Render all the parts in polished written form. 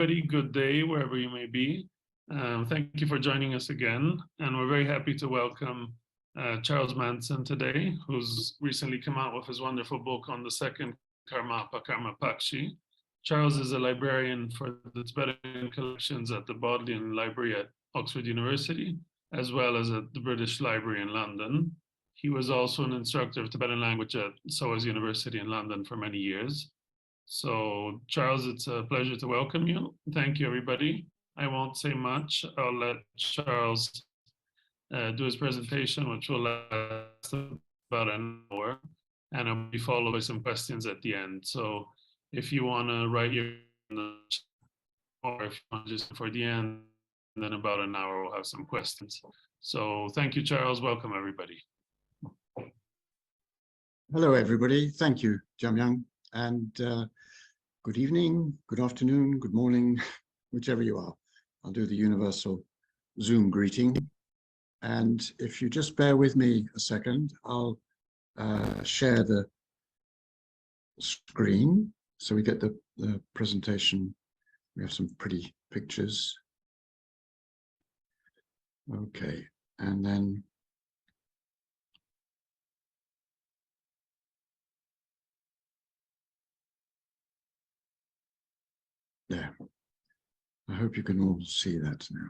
Everybody, good day wherever you may be. Thank you for joining us again. And we're very happy to welcome Charles Manson today, who's recently come out with his wonderful book on the second Karmapa, Karma Pakshi. Charles is a librarian for the Tibetan collections at the Bodleian Library at Oxford University, as well as at the British Library in London. He was also an instructor of Tibetan language at SOAS University in London for many years. So, Charles, it's a pleasure to welcome you. Thank you, everybody. I won't say much. I'll let Charles do his presentation, which will last about an hour, and it'll be followed by some questions at the end. So, if you want to write your or if you want just for the end, and then about an hour we'll have some questions. So, thank you, Charles. Welcome, everybody. Hello, everybody. Thank you, Jamyang. And good evening, good afternoon, good morning, whichever you are. I'll do the universal Zoom greeting. And if you just bear with me a second, I'll share the screen so we get the presentation. We have some pretty pictures. Okay, and then there. I hope you can all see that now.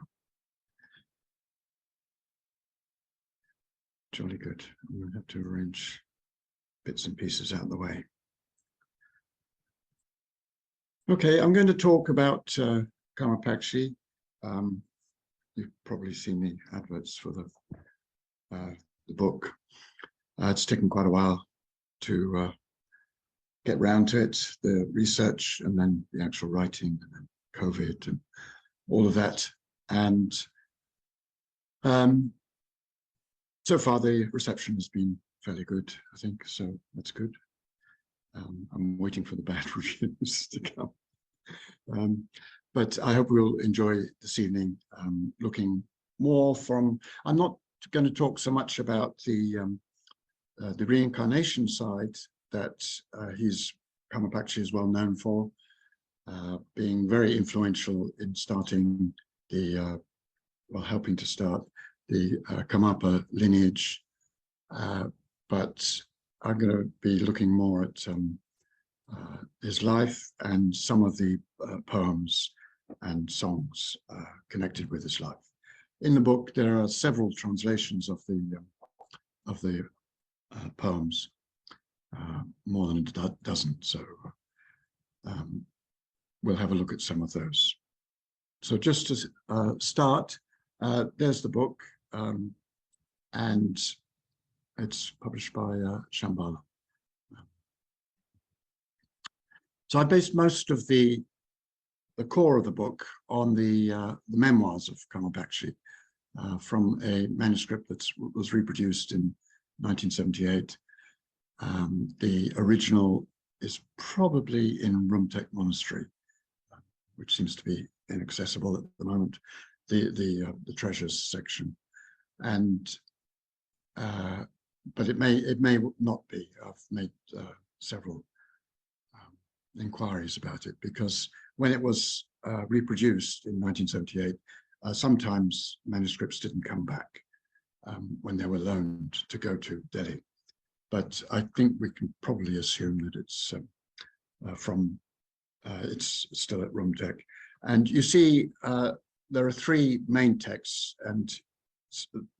Jolly good. I'm going to have to arrange bits and pieces out of the way. Okay, I'm going to talk about Karma Pakshi. You've probably seen the adverts for the book. It's taken quite a while to get round to it, the research and then the actual writing and then COVID and all of that. And so far the reception has been fairly good, I think, so that's good. I'm waiting for the bad reviews to come. But I hope we'll enjoy this evening looking more from, I'm not going to talk so much about the reincarnation side that Karma Pakshi is well known for, being very influential in starting helping to start the Karmapa lineage. But I'm going to be looking more at his life and some of the poems and songs connected with his life. In the book, there are several translations of the poems. More than a dozen, so we'll have a look at some of those. So just to start, there's the book, and it's published by Shambhala. So I based most of the core of the book on the memoirs of Karma Pakshi from a manuscript that was reproduced in 1978. The original is probably in Rumtek Monastery, which seems to be inaccessible at the moment, the treasures section, and but it may not be. I've made several inquiries about it, because when it was reproduced in 1978, sometimes manuscripts didn't come back when they were loaned to go to Delhi. But I think we can probably assume that it's it's still at Rumtek. And you see, there are three main texts, and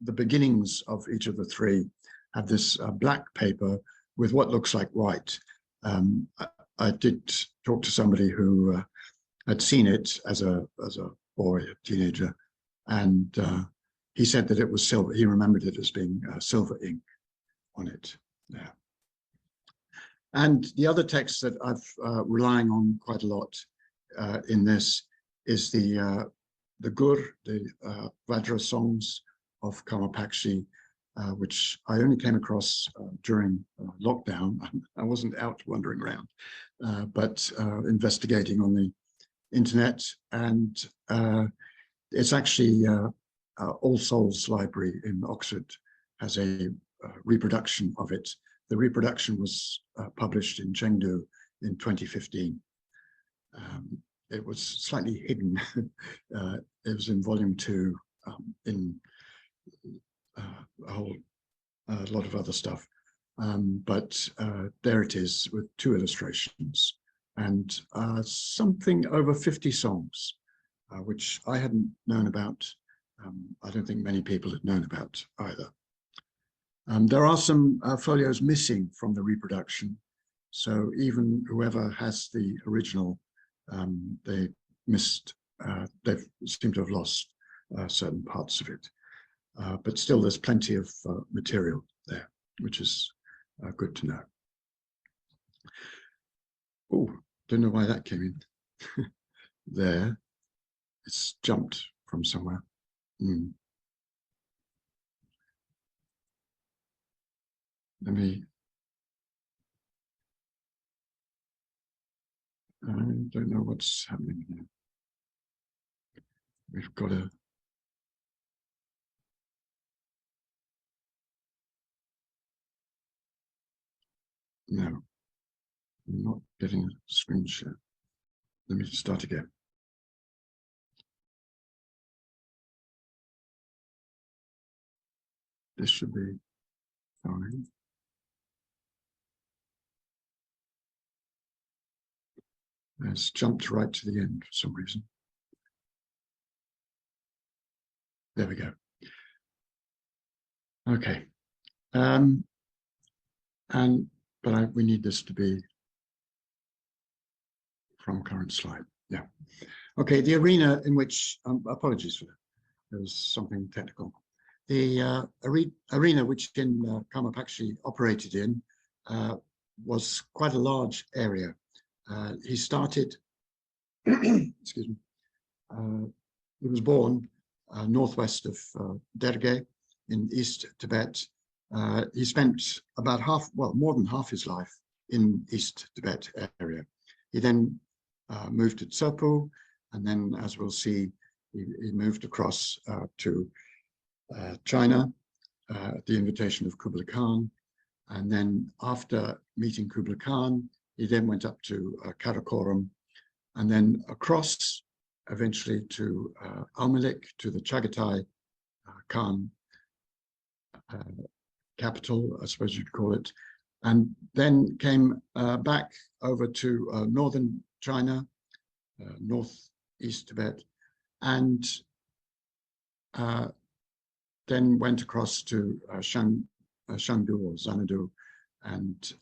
the beginnings of each of the three have this black paper with what looks like white. I did talk to somebody who had seen it as a boy, a teenager, and he said that it was silver. He remembered it as being silver ink on it. Yeah. And the other text that I've relying on quite a lot in this is the gur, the Vajra songs of Karma Pakshi, which I only came across during lockdown. I wasn't out wandering around, but investigating on the internet, and it's actually All Souls Library in Oxford has a reproduction of it. The reproduction was published in Chengdu in 2015. it was slightly hidden. It was in volume 2 in a lot of other stuff. But there it is with 2 illustrations and something over 50 songs, which I hadn't known about. I don't think many people had known about either. There are some folios missing from the reproduction. So even whoever has the original, they seem to have lost certain parts of it. But still there's plenty of material there, which is good to know. Oh, don't know why that came in. There, it's jumped from somewhere. Let me, I don't know what's happening here. We've got a, no, I'm not getting a screen share. Let me start again. This should be fine. It's jumped right to the end for some reason. There we go. Okay. But we need this to be from current slide. Yeah. Okay. The arena in which, apologies for that. There was something technical. The arena which Karma Pakshi operated in was quite a large area. He started, excuse me, he was born northwest of Derge in East Tibet. He spent about more than half his life in East Tibet area. He then moved to Tsopo, and then, as we'll see, he moved across to China at the invitation of Kublai Khan. And then after meeting Kublai Khan, he then went up to Karakoram and then across eventually to Almalik, to the Chagatai Khan capital, I suppose you'd call it, and then came back over to northern China, northeast Tibet, and then went across to Shangdu or Xanadu, and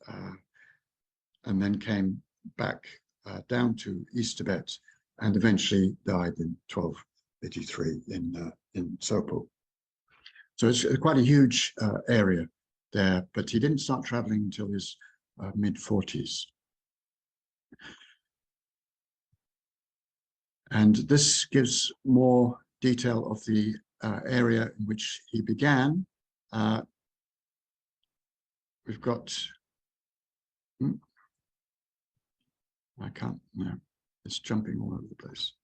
then came back down to East Tibet, and eventually died in 1283 in Tsopo. So it's quite a huge area there, but he didn't start traveling until his mid-40s. And this gives more detail of the area in which he began. We've got, I can't, no, it's jumping all over the place.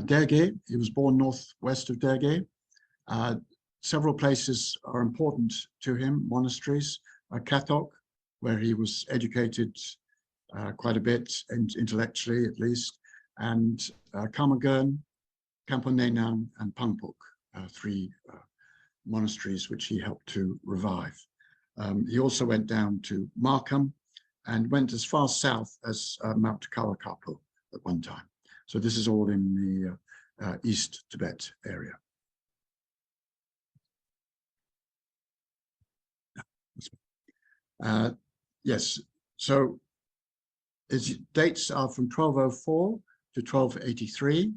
Derge, he was born northwest of Derge. Several places are important to him, monasteries, Kathok, where he was educated quite a bit, and intellectually at least, and Kamagurn, Kamponenang, and Pangpuk, 3 monasteries which he helped to revive. He also went down to Markham and went as far south as Mount Kawakapo at one time. So this is all in the East Tibet area. Yes, so his dates are from 1204 to 1283.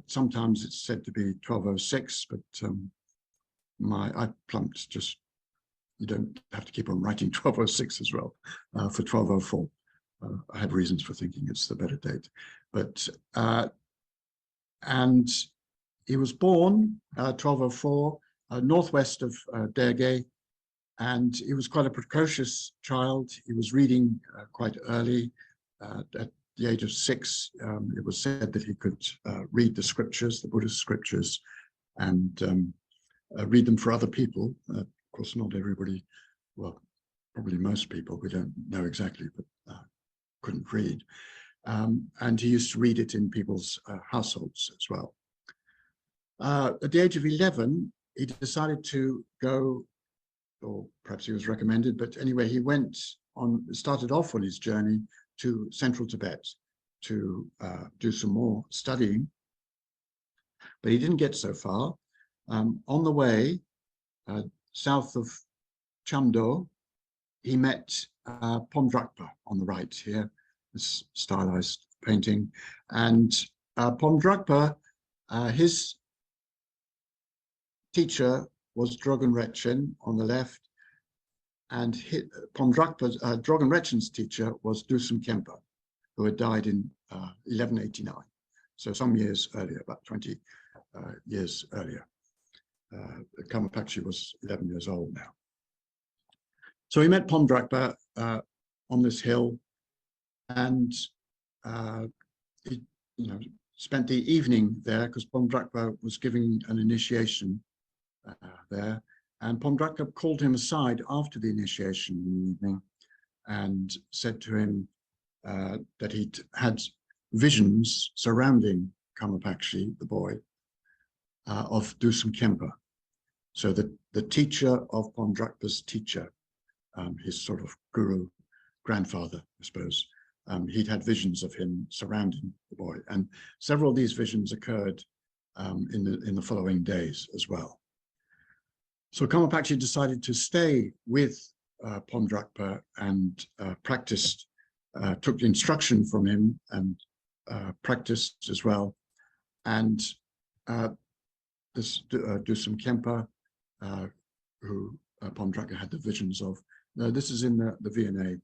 Sometimes it's said to be 1206, but I plumped just, you don't have to keep on writing 1206 as well for 1204. I had reasons for thinking it's the better date, but and he was born 1204 northwest of Derge, and he was quite a precocious child. He was reading quite early. At the age of 6, it was said that he could read the scriptures, the Buddhist scriptures, and read them for other people, course, not everybody, well, probably most people, we don't know exactly, but couldn't read. And he used to read it in people's households as well. At the age of 11, he decided to go, or perhaps he was recommended, but anyway, he started off on his journey to central Tibet to do some more studying, but he didn't get so far. On the way, south of Chamdo, he met Pomdrakpa on the right here, this stylized painting. And Pomdrakpa, his teacher was Drogon Retchen on the left, and Pomdrakpa's, Drogon Retchen's teacher was Dusum Khenpa, who had died in 1189. So some years earlier, about 20 years earlier. Karma Pakshi was 11 years old now. So he met Pomdrakpa on this hill, and he, spent the evening there because Pomdrakpa was giving an initiation there. And Pomdrakpa called him aside after the initiation in the evening and said to him that he'd had visions surrounding Karma Pakshi, the boy, of Dusum Khenpa. So the teacher of Pomdrakpa's teacher, his sort of guru, grandfather, I suppose, he'd had visions of him surrounding the boy. And several of these visions occurred in the following days as well. So Karma Pakshi decided to stay with Pomdrakpa and practiced, took instruction from him and practiced as well. And this Dusum Khenpa, who Pomdrakpa had the visions of, this is in the V&A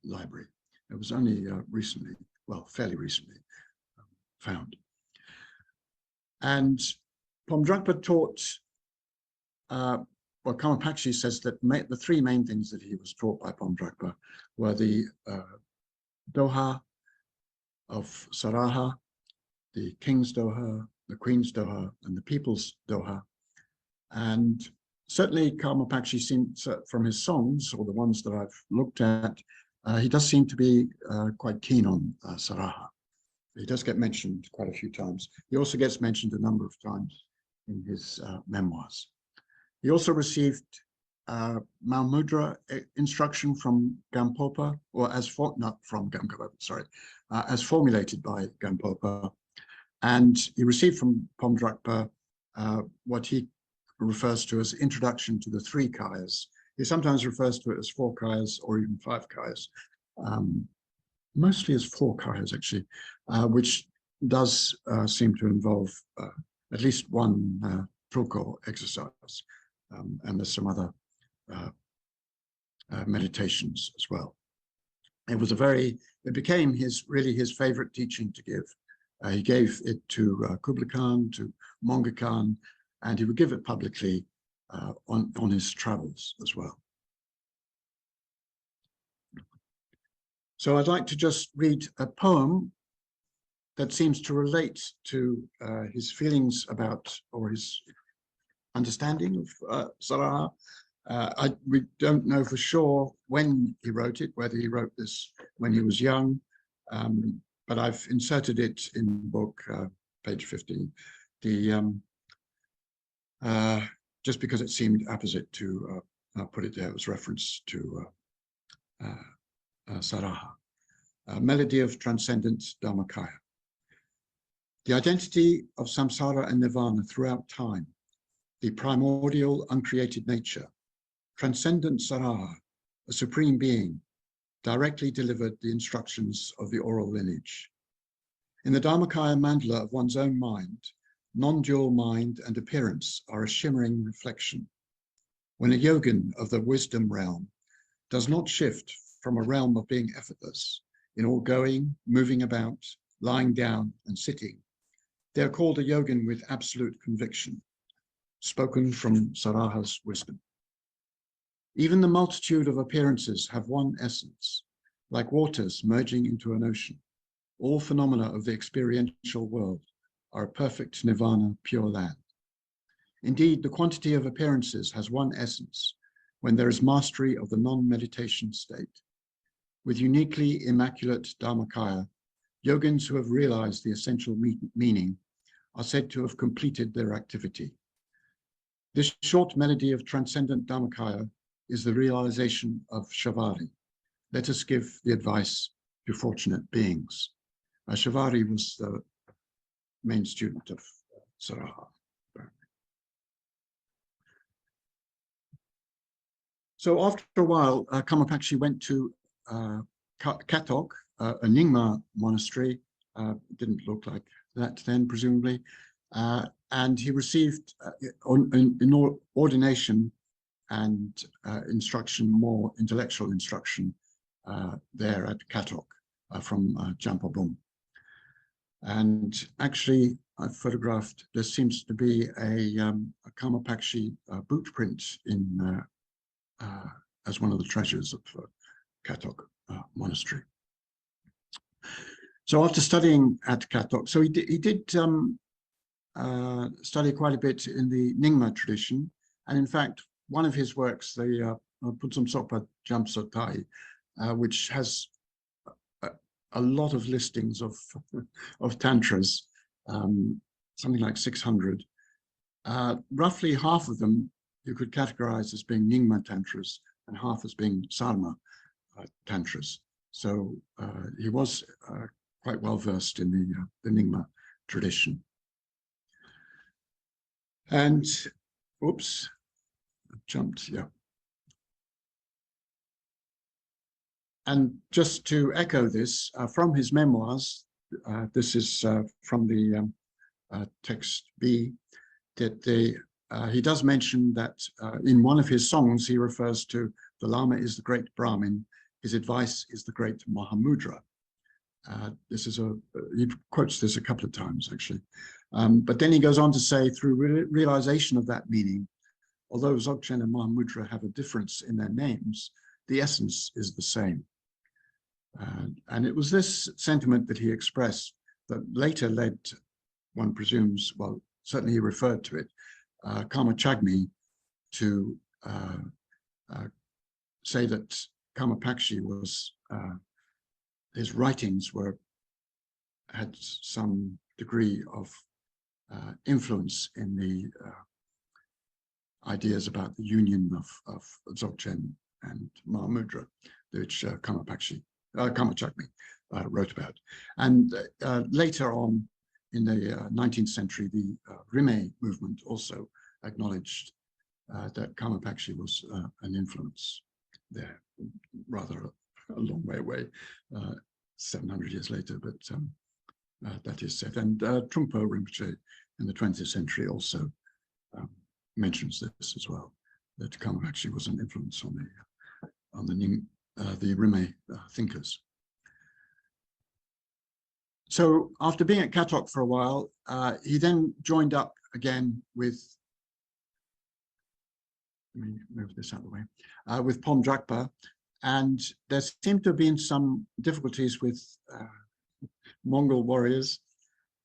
library. It was only recently, well, fairly recently found. And Pomdrakpa taught, well, Karma Pakshi says that the three main things that he was taught by Pomdrakpa were the Doha of Saraha, the King's Doha, the Queen's Doha, and the People's Doha. And certainly Karma Pakshi seems, from his songs, or the ones that I've looked at, he does seem to be quite keen on Saraha. He does get mentioned quite a few times. He also gets mentioned a number of times in his memoirs. He also received Mahamudra instruction from Gampopa, or not from Gampopa, sorry, as formulated by Gampopa. And he received from Pomdrakpa what he refers to as introduction to the three kayas. He sometimes refers to it as 4 kayas or even 5 kayas, mostly as 4 kayas actually, which does seem to involve at least one tulko exercise, and there's some other meditations as well. It became really his favorite teaching to give. He gave it to Kublai Khan, to Mongol Khan, and he would give it publicly on his travels as well. So I'd like to just read a poem that seems to relate to his feelings about, or his understanding of Saraha. We don't know for sure when he wrote it, whether he wrote this when he was young, but I've inserted it in the book, page 15, just because it seemed apposite to put it there as reference to Saraha. Melody of Transcendence, Dharmakaya. The identity of samsara and nirvana throughout time, the primordial uncreated nature, transcendent Saraha, a supreme being, directly delivered the instructions of the oral lineage. In the Dharmakaya mandala of one's own mind, non-dual mind and appearance are a shimmering reflection. When a yogin of the wisdom realm does not shift from a realm of being effortless in all going, moving about, lying down and sitting, they are called a yogin with absolute conviction, spoken from Saraha's wisdom. Even the multitude of appearances have one essence, like waters merging into an ocean. All phenomena of the experiential world are a perfect nirvana, pure land. Indeed, the quantity of appearances has one essence when there is mastery of the non-meditation state. With uniquely immaculate Dharmakaya, yogins who have realized the essential meaning are said to have completed their activity. This short melody of transcendent Dharmakaya is the realization of Shavari. Let us give the advice to fortunate beings. Shavari was the main student of Saraha. So after a while, Karma Pakshi went to Katok, a Nyingma monastery. Didn't look like that then, presumably. And he received ordination and instruction, more intellectual instruction there at Katok from Jampabum. And actually, I've photographed, there seems to be a Karma Pakshi boot print in as one of the treasures of Katok monastery. So after studying at Katok, so he did study quite a bit in the Nyingma tradition. And in fact, one of his works, the Putsum Sopa Jamsotai, which has a lot of listings of tantras, something like 600. Roughly half of them you could categorize as being Nyingma tantras and half as being Sarma tantras. So he was quite well versed in the Nyingma tradition. And, oops, I jumped, yeah. And just to echo this, from his memoirs, this is from the text B, that he does mention that in one of his songs, he refers to the Lama is the great Brahmin, his advice is the great Mahamudra. This is he quotes this a couple of times, actually. But then he goes on to say, through realization of that meaning, although Dzogchen and Mahamudra have a difference in their names, the essence is the same. And it was this sentiment that he expressed that later led, one presumes, well, certainly he referred to it, Karma Chagmi, to say that Karma Pakshi was, his writings had some degree of influence in the ideas about the union of Dzogchen and Mahamudra, which Karma Chagmi wrote about. And later on in the 19th century, the Rime movement also acknowledged that Karma Pakshi was an influence there, rather a long way away, 700 years later, but that is said. And Trungpa Rinpoche in the 20th century also mentions this as well, that Karma Pakshi was an influence on the Rime thinkers. So after being at Katok for a while, he then joined up again with, let me move this out of the way, with Pom Drakpa, and there seemed to have been some difficulties with Mongol warriors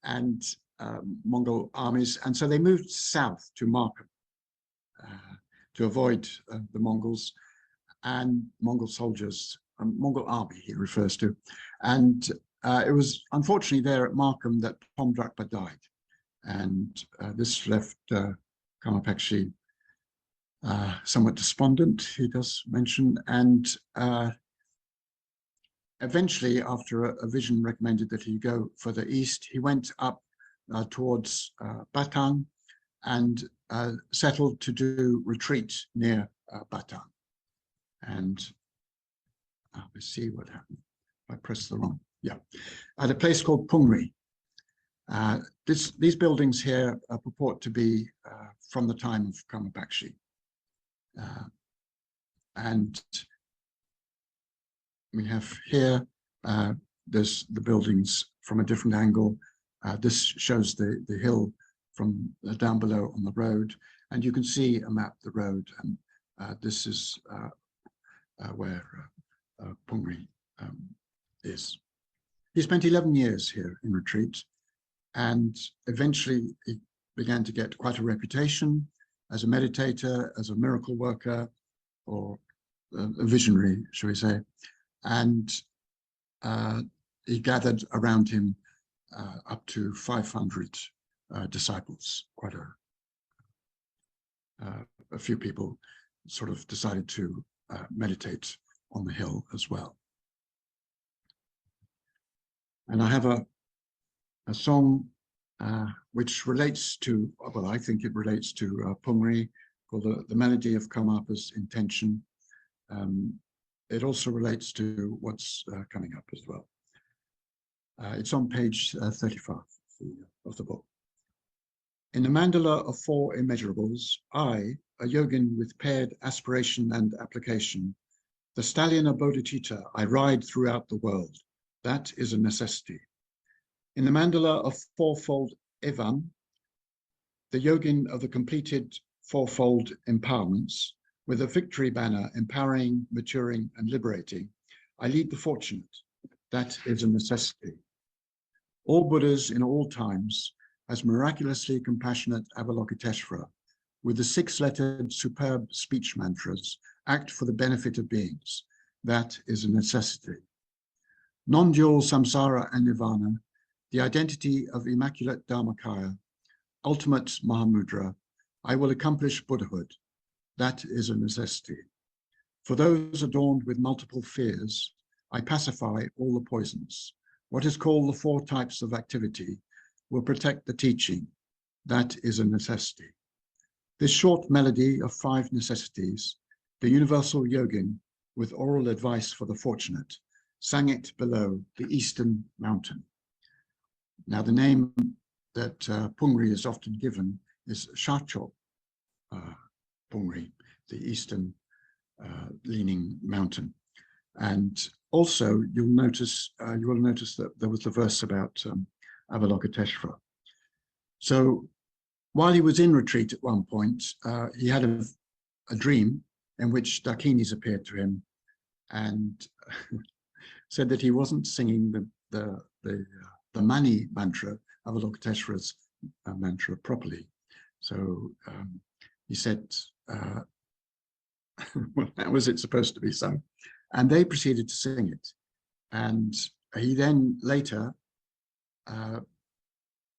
and Mongol armies, and so they moved south to Markham to avoid the Mongols and Mongol soldiers, Mongol army he refers to. And it was unfortunately there at Markham that Pom Drakpa died. And this left Karma Pakshi somewhat despondent, he does mention. And eventually, after a vision recommended that he go further east, he went up towards Batang and settled to do retreat near Batang. And let's see what happened. I pressed the wrong, yeah. At a place called Pungri. These buildings here purport to be from the time of Karma Pakshi. And we have here, there's the buildings from a different angle. This shows the hill from down below on the road. And you can see a map of the road. And this is where Pungri is. He spent 11 years here in retreat. And eventually he began to get quite a reputation as a meditator, as a miracle worker, or a visionary, shall we say. And he gathered around him up to 500 disciples. Quite a few people sort of decided to meditate on the hill as well. And I have a song which relates to, well, I think it relates to Pungri, called the Melody of Karmapa's Intention. It also relates to what's coming up as well. It's on page 35 of the book. In the mandala of four immeasurables, I, a yogin with paired aspiration and application, the stallion of bodhicitta, I ride throughout the world. That is a necessity. In the mandala of fourfold evam, the yogin of the completed fourfold empowerments, with a victory banner empowering, maturing, and liberating, I lead the fortunate. That is a necessity. All Buddhas in all times, as miraculously compassionate Avalokiteshvara, with the six-lettered superb speech mantras, act for the benefit of beings. That is a necessity. Non-dual samsara and nirvana, the identity of immaculate Dharmakaya, ultimate Mahamudra, I will accomplish Buddhahood. That is a necessity. For those adorned with multiple fears, I pacify all the poisons. What is called the four types of activity will protect the teaching. That is a necessity. This short melody of five necessities, the universal yogin, with oral advice for the fortunate, sang it below the eastern mountain. Now, the name that Pungri is often given is Shachok Pungri, the eastern leaning mountain. And also, you will notice that there was the verse about Avalokiteshvara. So, while he was in retreat at one point, he had a dream in which dakinis appeared to him and said that he wasn't singing the Mani mantra, Avalokiteshvara's mantra, properly. So he said, well, how was it supposed to be sung? And they proceeded to sing it. And he then later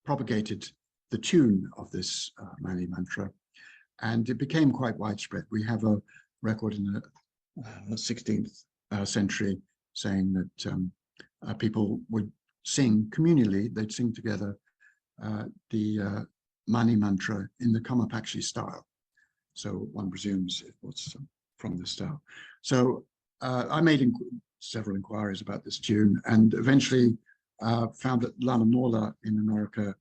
propagated the tune of this Mani mantra, and it became quite widespread. We have a record in the 16th century saying that people would sing communally, they'd sing together the Mani mantra in the Karma Pakshi style. So one presumes it was from this style. So I made several inquiries about this tune, and eventually found that Lama Nola in America,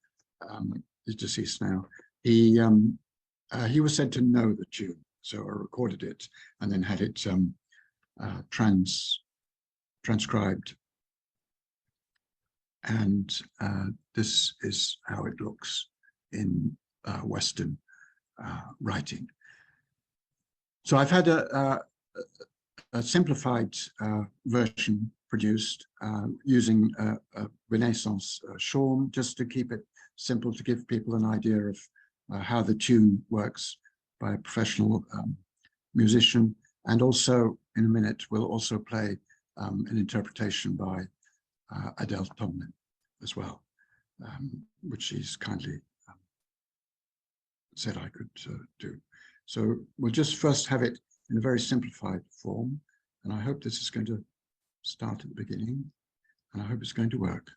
is deceased now, he was said to know the tune. So I recorded it and then had it transcribed. And this is how it looks in Western writing. So I've had a simplified version produced using a Renaissance shawm, just to keep it simple, to give people an idea of how the tune works by a professional musician. And also, in a minute, we'll also play an interpretation by Adele Tomlin as well, which she's kindly said I could do. So we'll just first have it in a very simplified form, and I hope this is going to start at the beginning, and I hope it's going to work.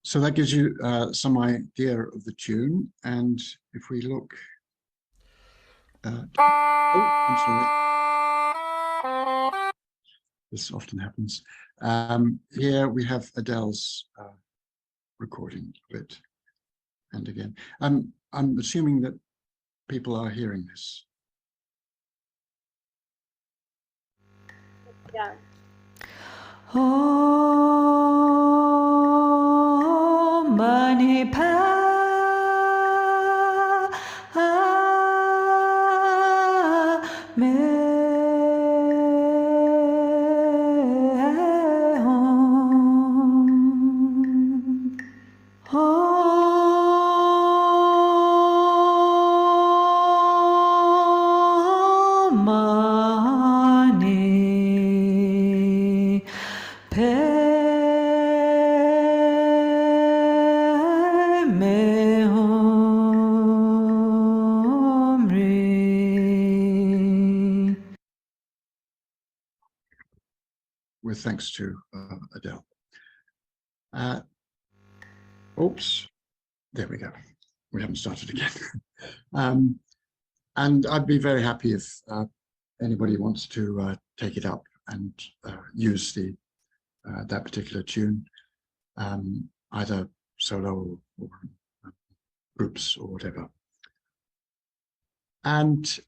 So that gives you some idea of the tune. And if we look at, oh, I'm sorry. this often happens. Here we have Adele's recording of it. And again, I'm assuming that people are hearing this. Yeah. Om Mani Padme Hung. Om Mani Peme Hung. With thanks to Adele. Oops, there we go. We haven't started again. And I'd be very happy if anybody wants to take it up and use that particular tune, either solo or groups or whatever. And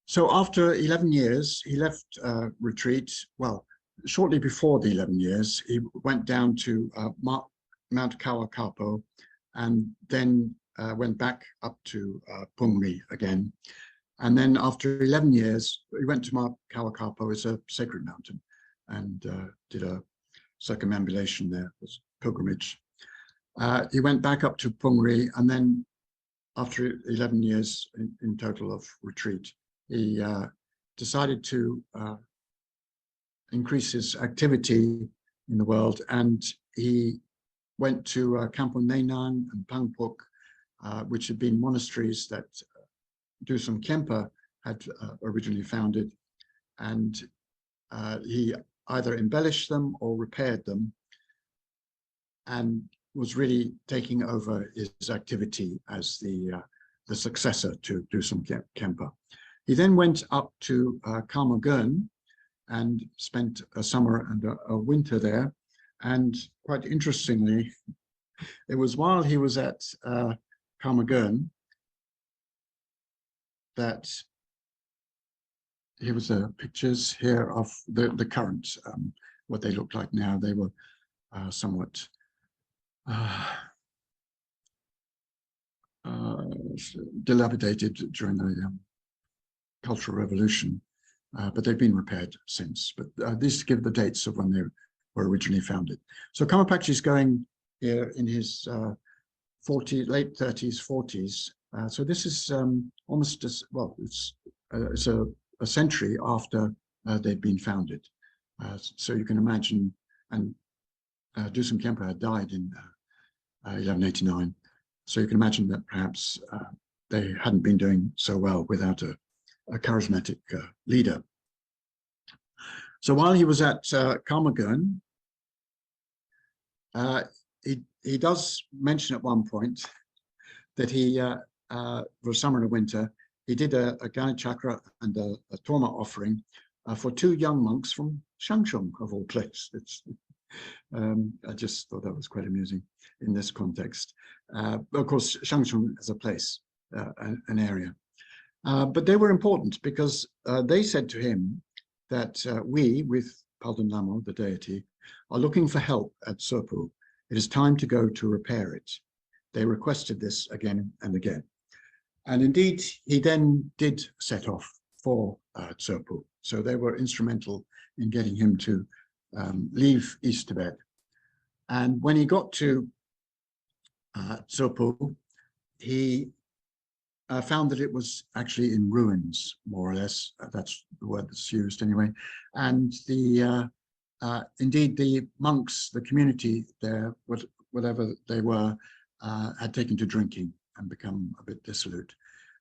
so after 11 years, he left retreat. Well, shortly before the 11 years, he went down to Mount Kawakapo, and then went back up to Pungri again. And then after 11 years, he went to Mount Kawakapo. It's a sacred mountain, and did a circumambulation there, was pilgrimage. He went back up to Pungri, and then after 11 years in total of retreat, he decided to increase his activity in the world, and he went to Kampung Nenang and Pangpuk, which had been monasteries that Dusum Khenpa had originally founded, and he either embellished them or repaired them, and was really taking over his activity as the successor to Dusum Khenpa. He then went up to Karma and spent a summer and a winter there. And quite interestingly, it was while he was at Karma that here was the pictures here of the current, what they look like now. They were somewhat dilapidated during the Cultural Revolution, but they've been repaired since. But these give the dates of when they were originally founded. So Karma Pakshi is going here in his late 30s, 40s. So this is almost as well. It's a century after they'd been founded. So you can imagine, and Dusum Khenpa had died in 1189. So you can imagine that perhaps they hadn't been doing so well without a charismatic leader. So while he was at Karma he does mention at one point that he, for summer and winter, he did a Gani Chakra and a Torma offering for 2 young monks from Shangshung, of all places. I just thought that was quite amusing in this context. Of course, Shangshung as a place, an area. But they were important because they said to him that we, with Palden Lamo, the deity, are looking for help at Tsopu. It is time to go to repair it. They requested this again and again. And indeed, he then did set off for Tsopu. So they were instrumental in getting him to leave East Tibet. And when he got to Tsopu, he found that it was actually in ruins, more or less. That's the word that's used anyway. And indeed, the monks, the community there, whatever they were, had taken to drinking and become a bit dissolute.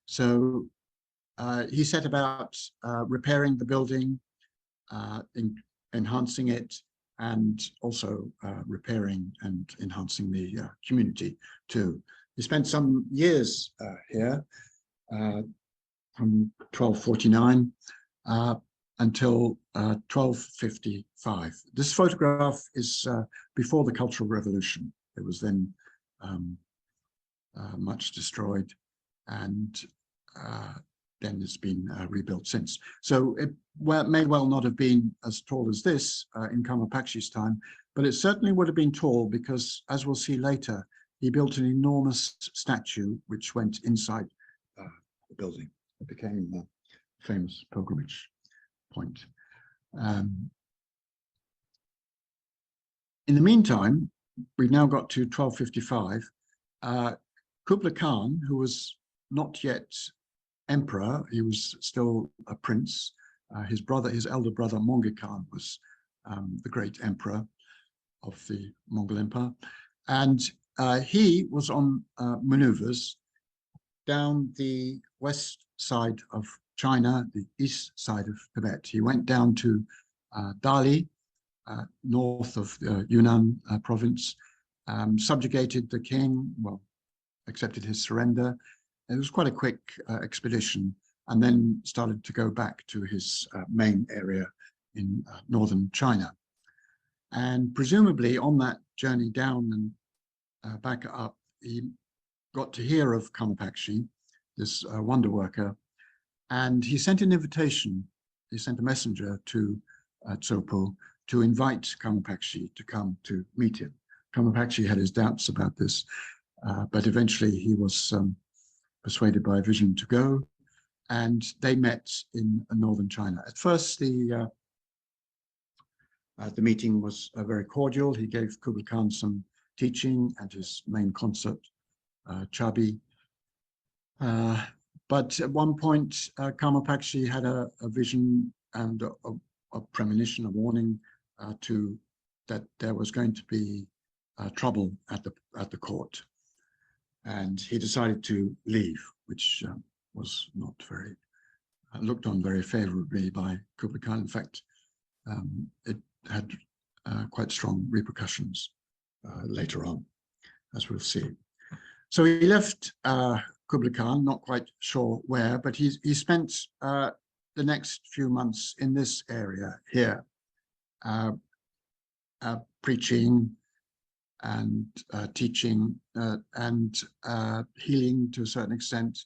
So he set about repairing the building, enhancing it, and also repairing and enhancing the community too. He spent some years here, from 1249, until 1255. This photograph is before the Cultural Revolution. It was then much destroyed, and then it's been rebuilt since. So it may well not have been as tall as this in Karma Pakshi's time, but it certainly would have been tall because, as we'll see later, he built an enormous statue which went inside the building. It became a famous pilgrimage point. In the meantime, we've now got to 1255. Kublai Khan, who was not yet emperor, he was still a prince. His elder brother Mongol Khan was the great emperor of the Mongol Empire, and he was on maneuvers down the west side of China, the east side of Tibet. He went down to Dali, north of the Yunnan province, subjugated the king, well, accepted his surrender. It was quite a quick expedition, and then started to go back to his main area in northern China. And presumably on that journey down and back up, he got to hear of Karma Pakshi, this wonder worker, and he sent an invitation. He sent a messenger to Tsopo to invite Karma Pakshi to come to meet him. Karma Pakshi had his doubts about this, but eventually he was persuaded by a vision to go, and they met in northern China. At first, the meeting was very cordial. He gave Kublai Khan some teaching and his main consort, Chabi. But at one point, Karma Pakshi had a vision and a premonition, a warning that there was going to be trouble at the court, and he decided to leave, which was not very looked on very favorably by Kublai Khan. In fact, it had quite strong repercussions later on, as we'll see. So he left Kublai Khan, not quite sure where, but he spent the next few months in this area here, preaching and teaching and healing to a certain extent,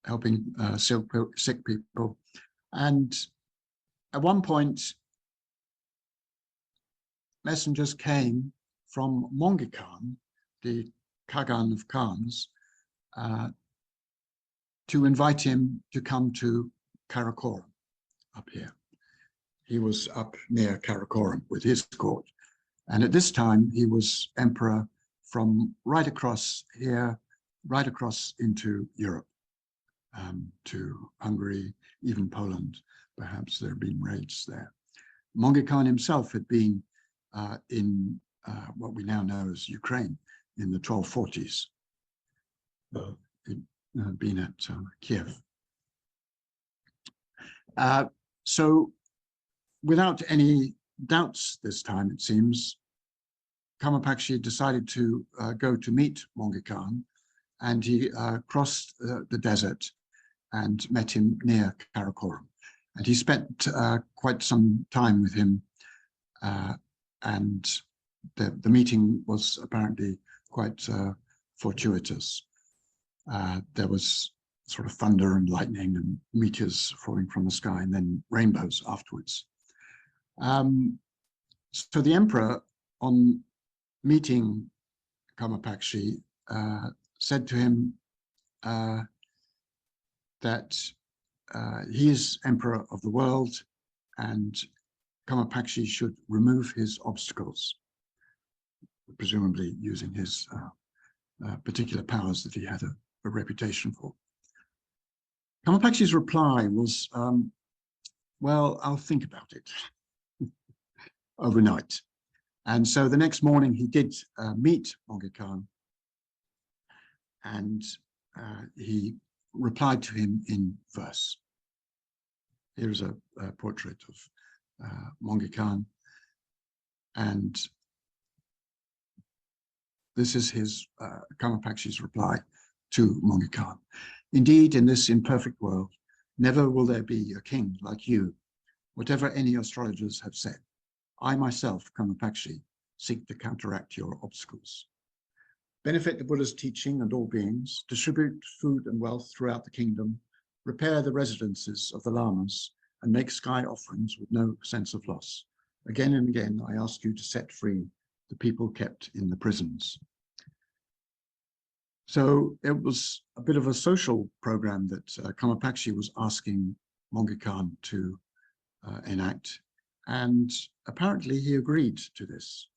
helping sick people. And at one point, messengers came from Mongol Khan, the Kagan of Khans, to invite him to come to Karakoram up here. He was up near Karakoram with his court. And at this time, he was emperor from right across here, right across into Europe, to Hungary, even Poland. Perhaps there had been raids there. Mongol Khan himself had been in what we now know as Ukraine in the 1240s. He'd been at Kiev. So without any doubts this time, it seems, Karma Pakshi decided to go to meet Mongol Khan, and he crossed the desert and met him near Karakoram. And he spent quite some time with him, and the meeting was apparently quite fortuitous. There was sort of thunder and lightning and meteors falling from the sky, and then rainbows afterwards. So the emperor, on meeting Karma Pakshi, said to him that he is emperor of the world, and Karma Pakshi should remove his obstacles, presumably using his particular powers that he had a reputation for. Karma Pakshi's reply was, well, I'll think about it overnight. And so the next morning he did meet Mongol Khan, and he replied to him in verse. Here is a portrait of Mongol Khan, and this is his Karma Pakshi's reply to Mongol Khan. Indeed, in this imperfect world, Never will there be a king like you, whatever any astrologers have said. I myself, Karma Pakshi, seek to counteract your obstacles. Benefit the Buddha's teaching and all beings, distribute food and wealth throughout the kingdom, repair the residences of the lamas, and make sky offerings with no sense of loss. Again and again, I ask you to set free the people kept in the prisons. So it was a bit of a social program that Karma Pakshi was asking Mongi Khan to enact. And apparently he agreed to this,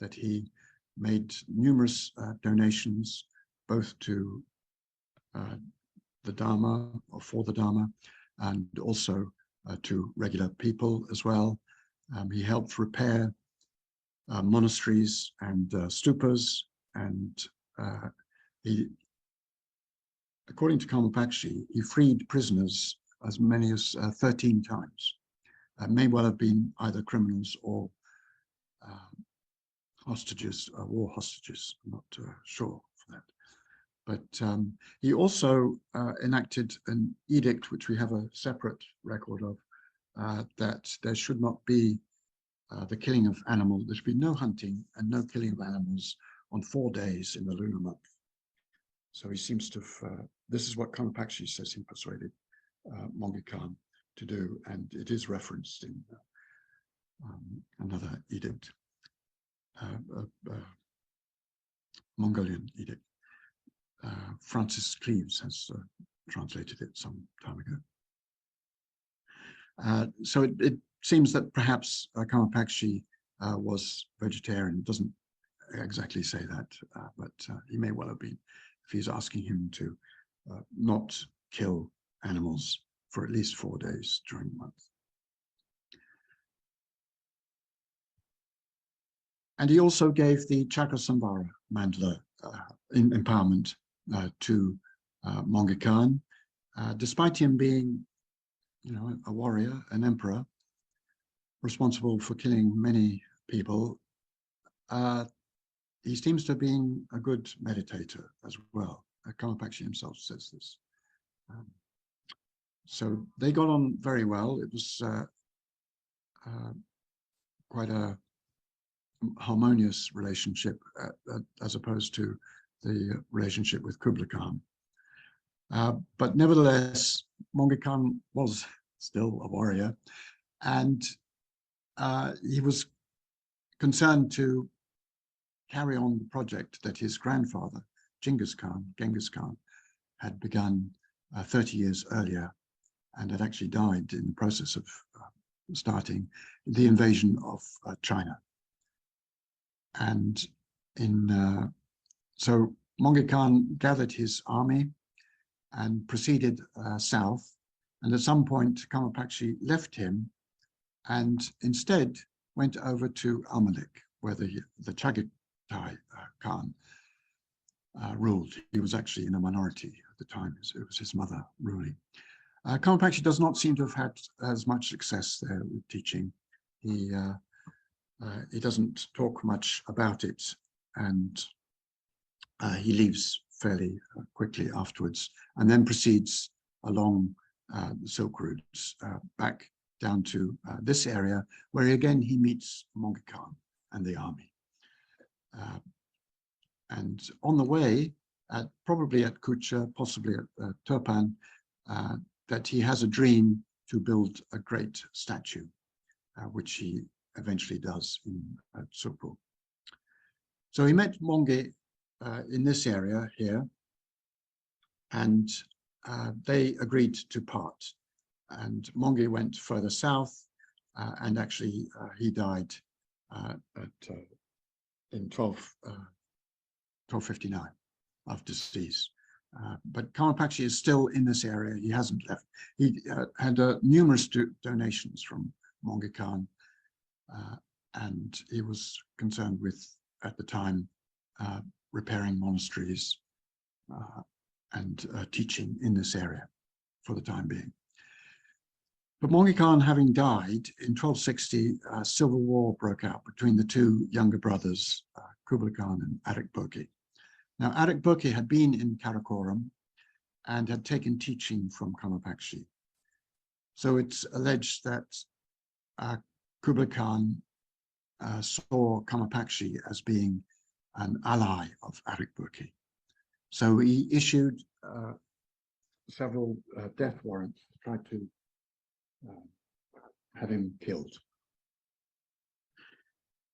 that he made numerous donations, both to the Dharma or for the Dharma, and also to regular people as well. He helped repair monasteries and stupas, and he, according to Karma Pakshi, he freed prisoners as many as 13 times. May well have been either criminals or hostages, war hostages. I'm not sure for that. But he also enacted an edict, which we have a separate record of, that there should not be the killing of animals. There should be no hunting and no killing of animals on 4 days in the lunar month. So he seems to have, this is what Karma Pakshi says he persuaded Mongi Khan to do, and it is referenced in another edict, Mongolian edict. Francis Cleves has translated it some time ago. So it seems that perhaps Karma Pakshi was vegetarian. It doesn't exactly say that, but he may well have been, if he's asking him to not kill animals for at least 4 days during the month. And he also gave the Chakrasamvara mandala empowerment to Mongi Khan, despite him being, a warrior, an emperor, responsible for killing many people. He seems to have been a good meditator as well. Karma Pakshi himself says this. So they got on very well. It was quite a harmonious relationship as opposed to the relationship with Kublai Khan. But nevertheless, Mongi Khan was still a warrior, and he was concerned to carry on the project that his grandfather, Genghis Khan, had begun 30 years earlier, and had actually died in the process of starting the invasion of China. And so Mongi Khan gathered his army and proceeded south. And at some point, Karma Pakshi left him and instead went over to Almalik, where the Chagatai Khan ruled. He was actually in a minority at the time. It was his mother ruling. Karma Pakshi does not seem to have had as much success there with teaching. He doesn't talk much about it, and he leaves fairly quickly afterwards, and then proceeds along the Silk routes back down to this area, where again he meets Mongi Khan and the army. And on the way, probably at Kucha, possibly at Turpan, that he has a dream to build a great statue, which he eventually does in Tsukru. So he met Mongi in this area here, and they agreed to part. And Mongi went further south, and actually he died in 1259 of disease. But Karma Pakshi is still in this area. He hasn't left. He had numerous donations from Mongi Khan, and he was concerned with, at the time, repairing monasteries and teaching in this area for the time being. But Mongi Khan having died, in 1260, a civil war broke out between the two younger brothers, Kublai Khan and Adik Burki. Now, Adik Burki had been in Karakoram and had taken teaching from Karma Pakshi. So it's alleged that Kublai Khan saw Karma Pakshi as being an ally of Arik Burki. So he issued several death warrants to try to have him killed.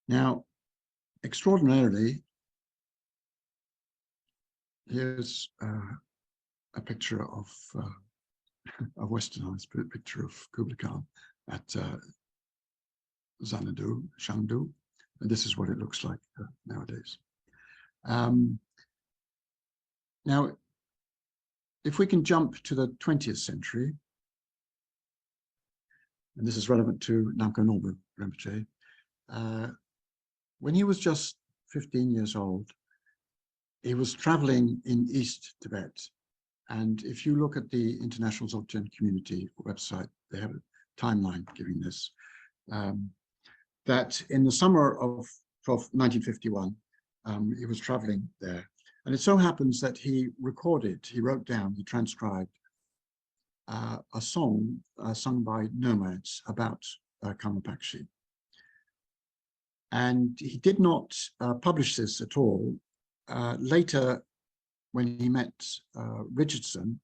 Now, extraordinarily, here's a picture of a westernized picture of Kublai Khan at Xanadu, Shangdu, and this is what it looks like nowadays. Now, if we can jump to the 20th century, and this is relevant to Namkhai Norbu Rinpoche, when he was just 15 years old, he was traveling in East Tibet. And if you look at the International Dzogchen Community website, they have a timeline giving this, that in the summer of 1951, he was traveling there. And it so happens that he wrote down, he transcribed a song sung by nomads about Karma Pakshi. And he did not publish this at all. Later, when he met Richardson,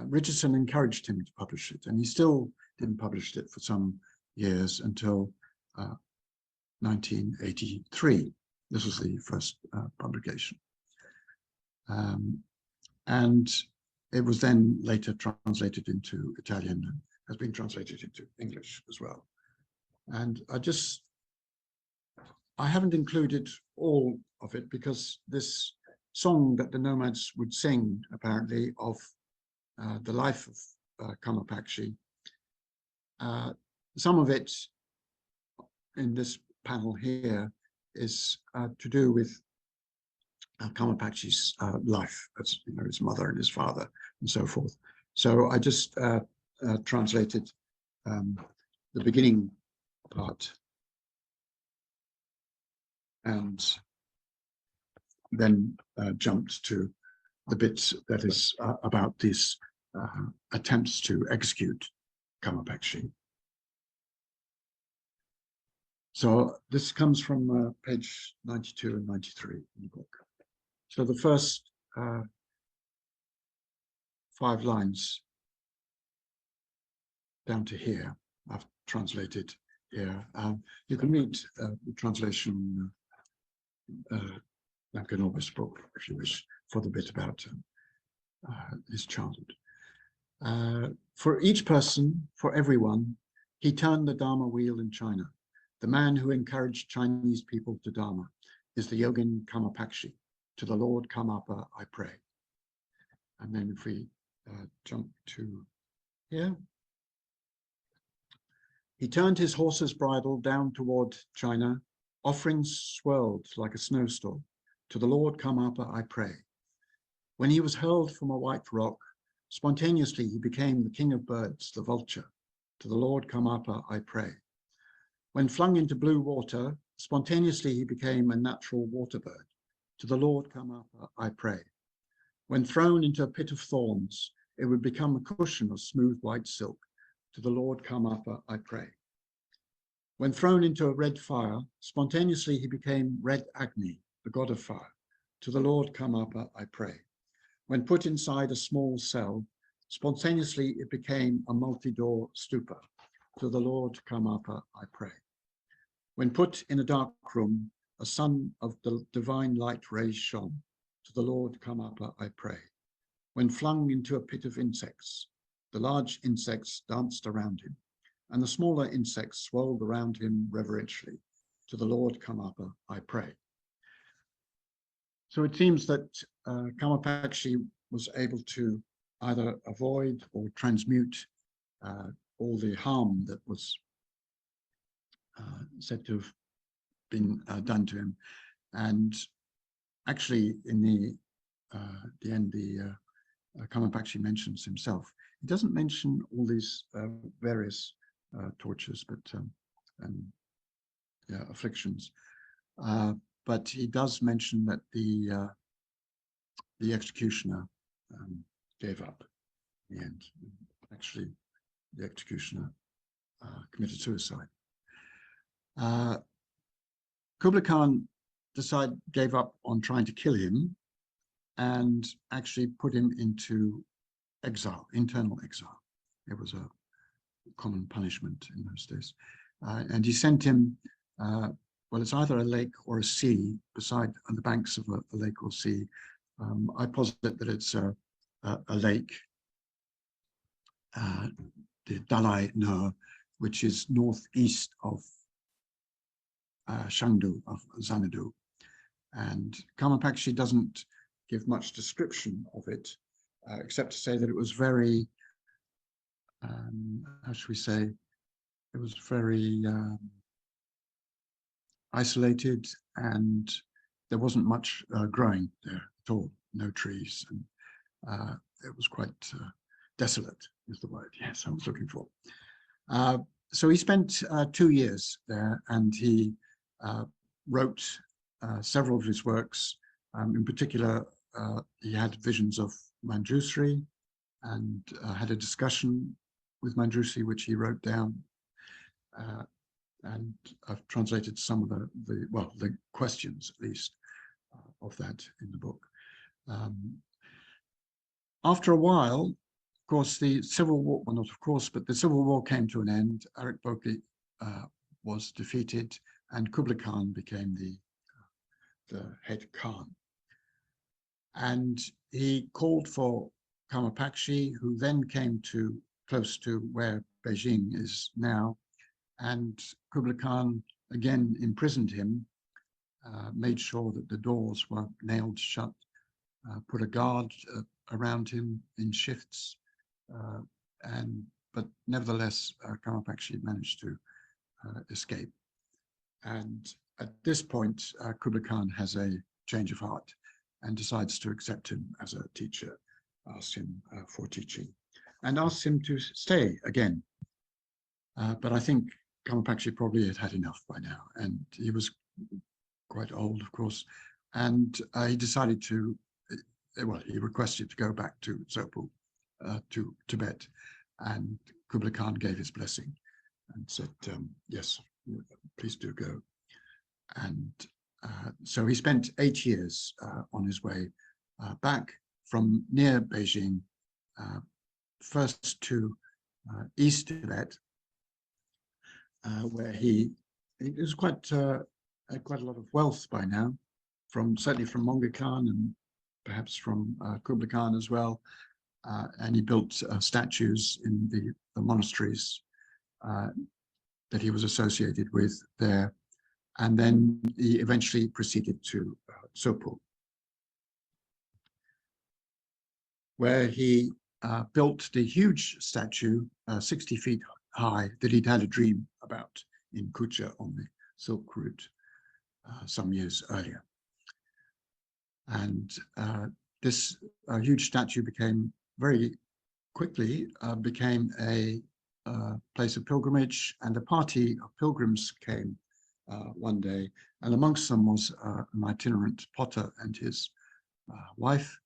Richardson encouraged him to publish it, and he still didn't publish it for some years until 1983. This was the first publication. And it was then later translated into Italian and has been translated into English as well. And I haven't included all of it because this song that the nomads would sing, apparently, of the life of Karma Pakshi, some of it in this panel here is to do with Karma Pakshi's life, as you know, his mother and his father and so forth. So I just translated the beginning part and then jumped to the bits that is about these attempts to execute Karma Pakshi. So this comes from page 92 and 93 in the book. So the first 5 lines down to here, I've translated here. You can read the translation Namkhai Norbu's book, if you wish, for the bit about his childhood. For each person, for everyone, he turned the Dharma wheel in China. The man who encouraged Chinese people to Dharma is the yogin Karma Pakshi. To the Lord Karmapa, I pray. And then if we jump to here. He turned his horse's bridle down toward China. Offerings swirled like a snowstorm. To the Lord Karmapa, I pray. When he was hurled from a white rock, spontaneously he became the king of birds, the vulture. To the Lord Karmapa, I pray. When flung into blue water, spontaneously he became a natural water bird. To the Lord Karmapa, I pray. When thrown into a pit of thorns, it would become a cushion of smooth white silk. To the Lord Karmapa, I pray. When thrown into a red fire, spontaneously he became red Agni, the god of fire. To the Lord Karmapa, I pray. When put inside a small cell, spontaneously it became a multi-door stupa. To the Lord Karmapa, I pray. When put in a dark room, a sun of the divine light rays shone. To the Lord Karmapa, I pray. When flung into a pit of insects, the large insects danced around him, and the smaller insects swirled around him reverentially. To the Lord Karmapa, I pray. So it seems that Karma Pakshi was able to either avoid or transmute all the harm that was said to have been done to him. And actually, in the end, the Karma Pakshi mentions himself. He doesn't mention all these various tortures, but afflictions. But he does mention that the executioner gave up in the end. Actually, the executioner, committed suicide. Kublai Khan gave up on trying to kill him and actually put him into exile, internal exile. It was a common punishment in those days. And he sent him, well, it's either a lake or a sea, on the banks of a lake or sea. I posit that it's a lake, the Dalai No, which is northeast of Shangdu, of Xanadu. And Karma Pakshi doesn't give much description of it, except to say that it was very, how should we say, it was very isolated, and there wasn't much growing there at all, no trees. And it was quite desolate, is the word, yes, I was looking for. So he spent 2 years there, and he wrote several of his works. In particular, he had visions of Manjushri and had a discussion with Manjushri, which he wrote down. And I've translated some of the questions, at least, of that in the book. After a while, of course, the civil war, well, not of course, but the civil war came to an end. Arik Boki was defeated, and Kublai Khan became the head Khan. And he called for Karma Pakshi, who then came close to where Beijing is now. And Kublai Khan again imprisoned him, made sure that the doors were nailed shut, put a guard around him in shifts. But nevertheless, Karma Pakshi managed to escape. And at this point, Kublai Khan has a change of heart and decides to accept him as a teacher, asks him for teaching, and asks him to stay again. But I think Karma Pakshi probably had enough by now, and he was quite old, of course, and he decided to, well, he requested to go back to Zopu, to Tibet, and Kublai Khan gave his blessing and said, yes, please do go. And so he spent 8 years on his way back from near Beijing, first to East Tibet, where he was had quite a lot of wealth by now, certainly from Mongol Khan and perhaps from Kublai Khan as well. And he built statues in the monasteries that he was associated with there. And then he eventually proceeded to Sopo, where he built the huge statue, 60 feet high, that he'd had a dream about in Kucha on the Silk Route some years earlier. And this huge statue became very quickly became a place of pilgrimage, and a party of pilgrims came one day, and amongst them was an itinerant potter and his wife.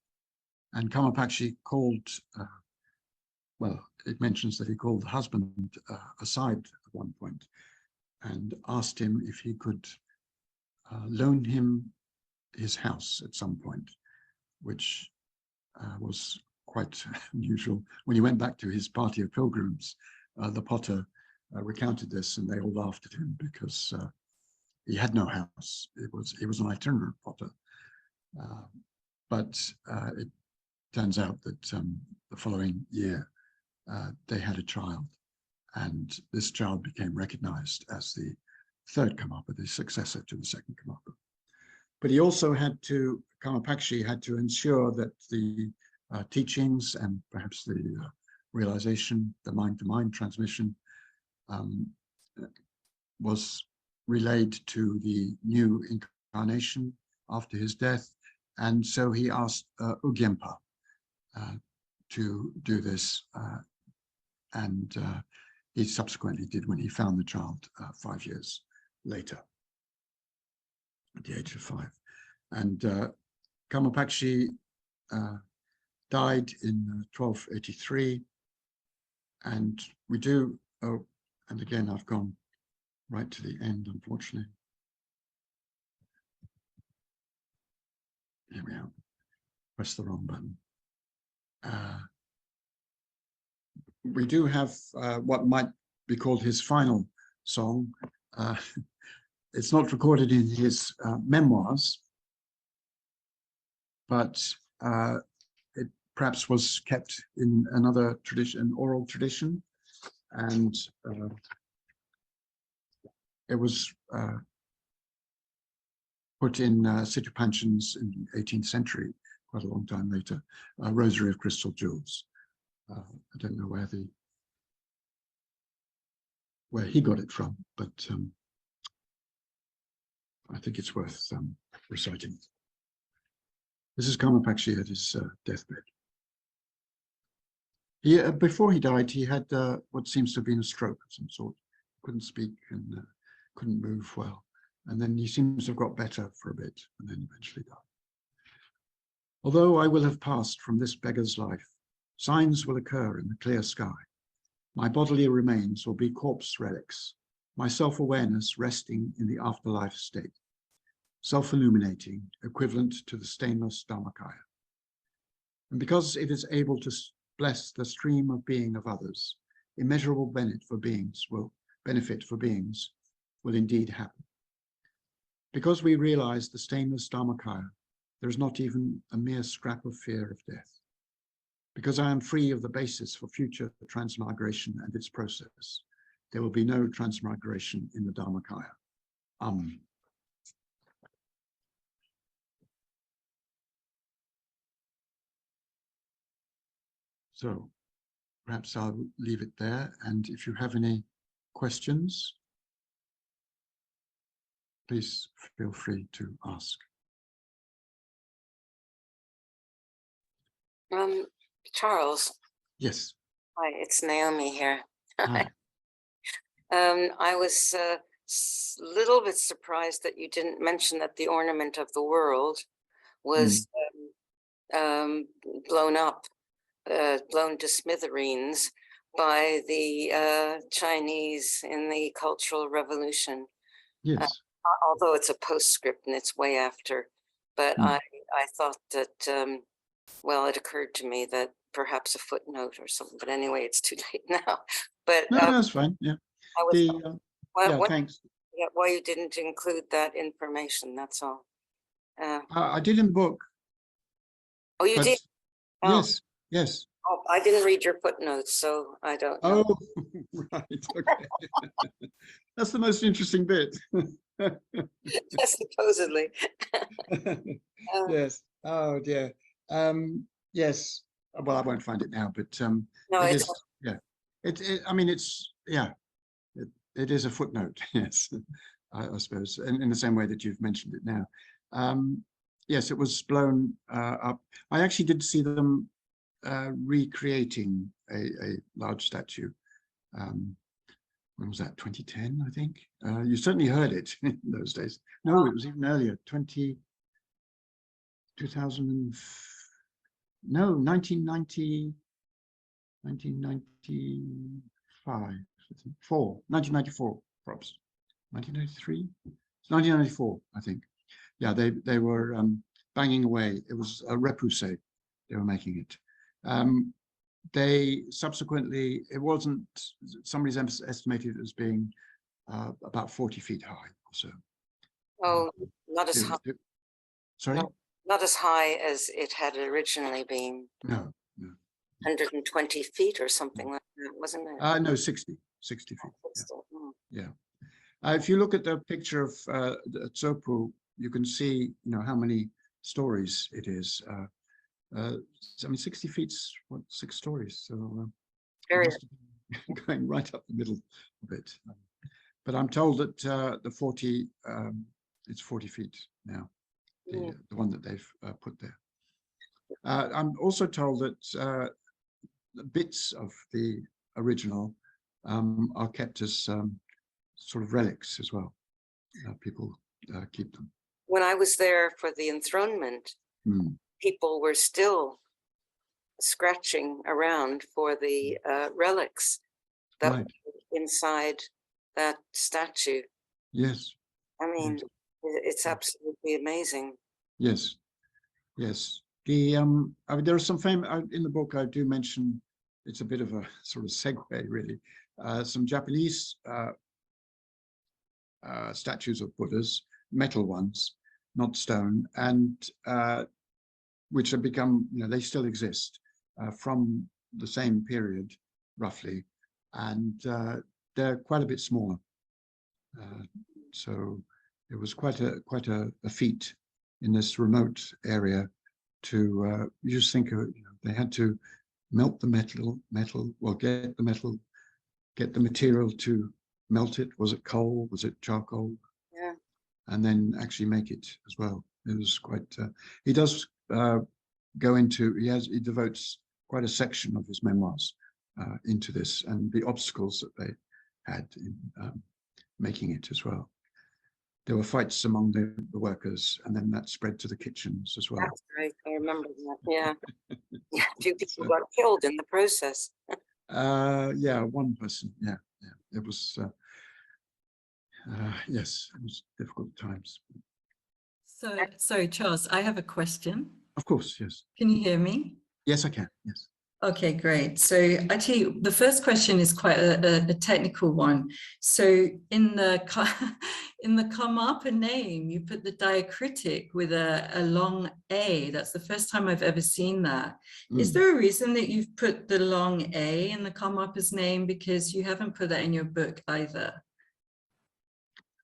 And Karma Pakshi called, well, it mentions that he called the husband aside at one point and asked him if he could loan him his house at some point, which was quite unusual. When he went back to his party of pilgrims, the potter recounted this, and they all laughed at him because he had no house. He was an itinerant potter. But it turns out that the following year they had a child, and this child became recognized as the third Karmapa, the successor to the second Karmapa. But he also Karma Pakshi had to ensure that the teachings and perhaps the realization, the mind-to-mind transmission was relayed to the new incarnation after his death. And so he asked Ugyempa to do this, and he subsequently did when he found the child 5 years later, at the age of 5. And Karma Pakshi died in 1283, And we do, oh, and again, I've gone right to the end, unfortunately. Here we are. Press the wrong button. We do have what might be called his final song. It's not recorded in his memoirs, but it perhaps was kept in another tradition, an oral tradition, and it was put in situ panchins in the 18th century, quite a long time later, a rosary of crystal jewels. I don't know where he got it from, but I think it's worth reciting. This is Karma Pakshi at his deathbed. Before he died, he had what seems to have been a stroke of some sort. Couldn't speak and couldn't move well. And then he seems to have got better for a bit and then eventually died. Although I will have passed from this beggar's life, signs will occur in the clear sky. My bodily remains will be corpse relics, my self-awareness resting in the afterlife state, self-illuminating, equivalent to the stainless Dharmakaya. And because it is able to bless the stream of being of others, immeasurable benefit for beings will indeed happen. Because we realize the stainless Dharmakaya, there is not even a mere scrap of fear of death. Because I am free of the basis for future transmigration and its process, there will be no transmigration in the Dharmakaya. So perhaps I'll leave it there. And if you have any questions, please feel free to ask. Charles. Yes. Hi, it's Naomi here. Hi. I was a little bit surprised that you didn't mention that the ornament of the world was blown up, blown to smithereens by the Chinese in the Cultural Revolution. Yes. Although it's a postscript and it's way after, but I thought that, well, it occurred to me that perhaps a footnote or something, but anyway, it's too late now. But no, that's fine. Yeah. I was, Thanks. Yeah, why you didn't include that information, that's all. I did in the book. Oh, you did? Oh. Yes, yes. Oh, I didn't read your footnotes, so I don't know. Oh, right, okay. That's the most interesting bit. Supposedly. Yes. Oh dear. Yes. Well, I won't find it now, but No, it it's is. Yeah. I mean, it's yeah. It is a footnote. Yes, I suppose, in the same way that you've mentioned it now. Yes, it was blown up. I actually did see them recreating a large statue. When was that? 2010, I think. You certainly heard it in those days. No, it was even earlier. 1995, 1994, perhaps. 1993? It's 1994, I think. Yeah, they were banging away. It was a repoussé. They were making it. They subsequently, it wasn't, somebody's estimated it as being about 40 feet high or so. Oh, not as high. Sorry? Not as high as it had originally been. No, no. 120 feet or something like that, wasn't it? No, 60 feet. Yeah. If you look at the picture of Tsopu, you can see, how many stories it is. I mean, 60 feet's what, 6 stories. So Very going right up the middle of it. But I'm told that the 40, it's 40 feet now, the one that they've put there. I'm also told that the bits of the original are kept as sort of relics as well. People keep them. When I was there for the enthronement, people were still scratching around for the relics that Right. were inside that statue. Yes. I mean, Yes. it's absolutely amazing. Yes. Yes. The I mean, there are some in the book. I do mention, it's a bit of a sort of segue, really. Some Japanese statues of Buddhas, metal ones, not stone, and which have become, they still exist from the same period, roughly, and they're quite a bit smaller. So it was quite a feat in this remote area to you just think of, they had to melt the metal, well, get the material to melt it. Was it coal? Was it charcoal? Yeah. And then actually make it as well. It was quite, he does go into, he devotes quite a section of his memoirs into this and the obstacles that they had in making it as well. There were fights among the workers, and then that spread to the kitchens as well. That's right. I remember that. Yeah. Yeah. A few people got killed in the process. Yeah, one person. Yeah. It was, yes, it was difficult times. So, sorry, Charles, I have a question. Of course, yes. Can you hear me? Yes, I can. Yes. Okay, great. So actually, the first question is quite a technical one. So in the Karmapa name, you put the diacritic with a long A. That's the first time I've ever seen that. Is there a reason that you've put the long A in the Karmapa's name? Because you haven't put that in your book either.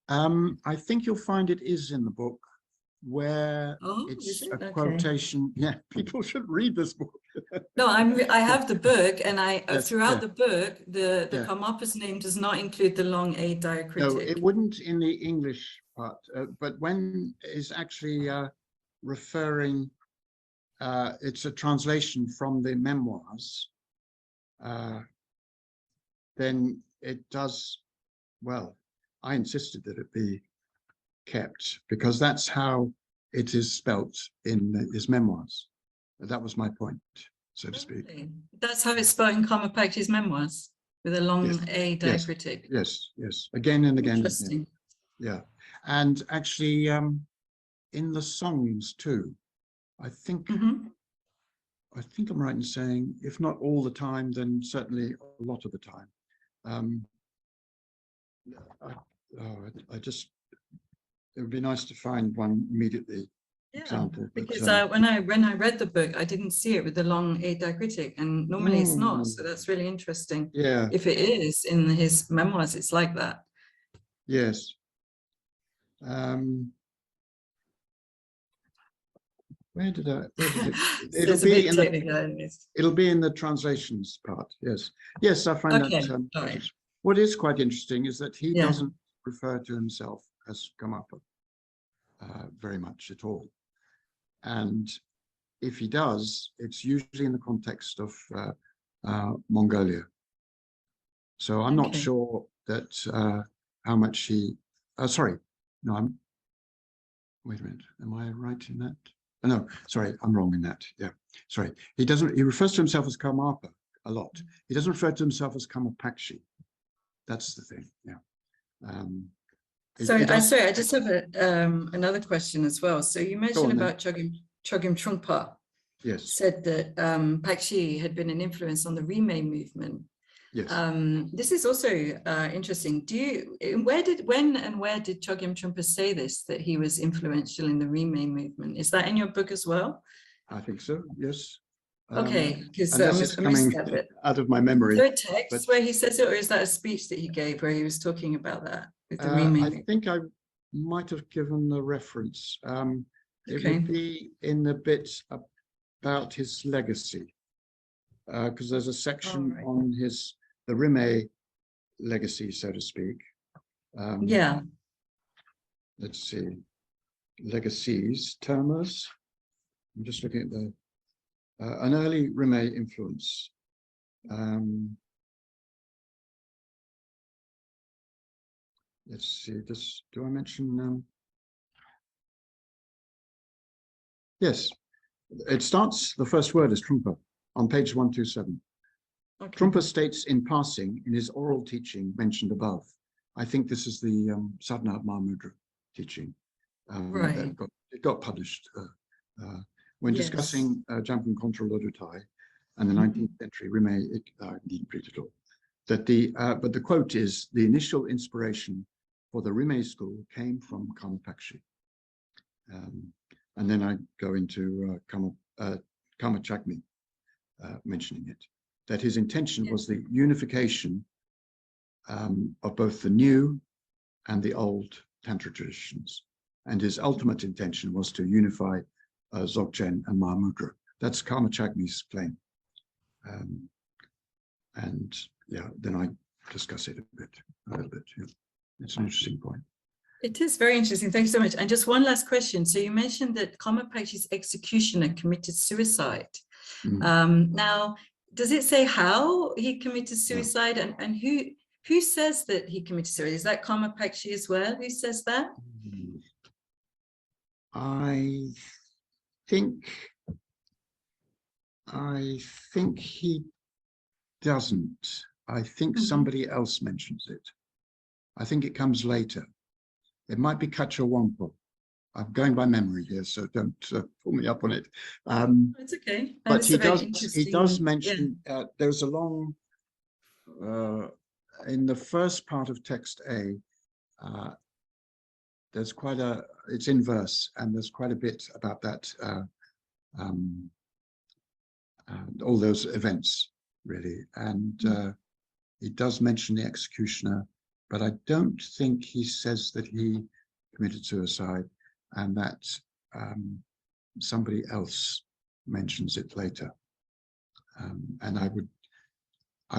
I think you'll find it is in the book, where it's a quotation. Yeah, people should read this book. No, I have the book, and Yes, throughout yeah. the book, the Yeah. Karmapa's name does not include the long A diacritic. No, it wouldn't in the English part, but when is actually referring, it's a translation from the memoirs, then it does, well, I insisted that it be kept because that's how it is spelt in his memoirs. That was my point, so to speak. Really? That's how it's spelled in Karma Pakshi's memoirs, with a long Yes. A diacritic. Yes, again and again. Interesting. Yeah, and actually in the songs too, I think I'm right in saying, if not all the time, then certainly a lot of the time. I just, it would be nice to find one immediately. Yeah, example, because when I read the book, I didn't see it with the long A diacritic, and normally it's not. So that's really interesting. Yeah. If it is in his memoirs, it's like that. Yes. Where did it? It'll be in the translations part. Yes. Yes, I find that. Right. What is quite interesting is that he doesn't refer to himself as Karmapa very much at all. And if he does, it's usually in the context of Mongolia. So I'm not sure that how much he, sorry, no, wait a minute, am I right in that? Oh, no, sorry, I'm wrong in that. Yeah, sorry. He refers to himself as Karmapa a lot. He doesn't refer to himself as Karma Pakshi. That's the thing, yeah. Sorry, I just have another question as well. So you mentioned about Chogyam Trungpa. Yes. Said that Pakshi had been an influence on the Rime movement. Yes. This is also interesting. When and where did Chogyam Trungpa say this, that he was influential in the Rime movement? Is that in your book as well? I think so, yes. Okay, because I missed that bit out of my memory. Is there a text where he says it, or is that a speech that he gave where he was talking about that with the Rime movement? I think I might have given the reference. It would be in the bit about his legacy, because there's a section on the Rime legacy, so to speak. Yeah. Let's see, legacies, termers. I'm just looking at an early Rime influence. Let's see, do I mention? Yes, it starts, the first word is Trungpa. on page 127. Okay. Trungpa states in passing in his oral teaching mentioned above. I think this is the Sadhana Mahamudra teaching. Right. It got published when discussing Jampan Contra Lodutai and the 19th century Rimé. I didn't read it all. That but the quote is, the initial inspiration for the Rimé school came from Karma Pakshi. And then I go into Karma Chakmi mentioning it, that his intention was the unification of both the new and the old Tantra traditions. And his ultimate intention was to unify Dzogchen and Mahamudra. That's Karma Chakmi's claim. And yeah, then I discuss it a little bit. Yeah. It's an interesting point. It is very interesting. Thank you so much. And just one last question. So you mentioned that Karma Pakshi's executioner committed suicide. Now, does it say how he committed suicide, and who says that he committed suicide? Is that Karma Pakshi as well? Who says that? I think he doesn't. I think somebody else mentions it. I think it comes later. It might be Kacha Wangpo. I'm going by memory here, so don't pull me up on it. It's okay. But he does mention, there's a long, in the first part of text A, there's quite it's in verse, and there's quite a bit about that, all those events, really. And he does mention the executioner, but I don't think he says that he committed suicide, and that somebody else mentions it later. And I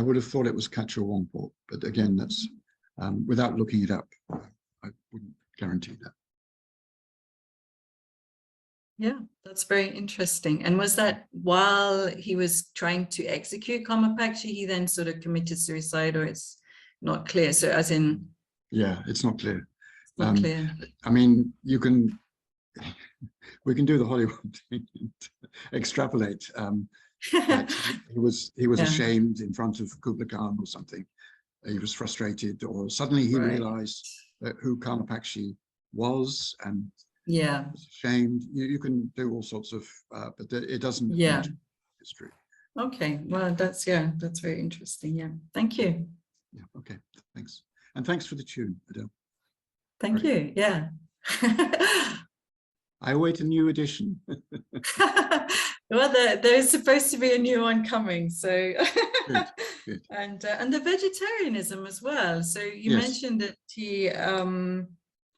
would have thought it was Kacha Wangpo, but again, that's without looking it up, I wouldn't guarantee that. Yeah, that's very interesting. And was that while he was trying to execute Karma Pakshi, he then sort of committed suicide, or it's not clear? So as in... Yeah, it's not clear. It's not clear. I mean, we can do the Hollywood thing and extrapolate that he was ashamed in front of Kublai Khan or something. He was frustrated, or suddenly he realized that who Karma Pakshi was, and was ashamed. You can do all sorts of, but it doesn't mention history. Okay, well, that's very interesting. Yeah, thank you. Yeah, okay, thanks. And thanks for the tune, Adele. Thank you, yeah. I await a new edition. Well, there's supposed to be a new one coming, so good, good. And the vegetarianism as well. So you mentioned that he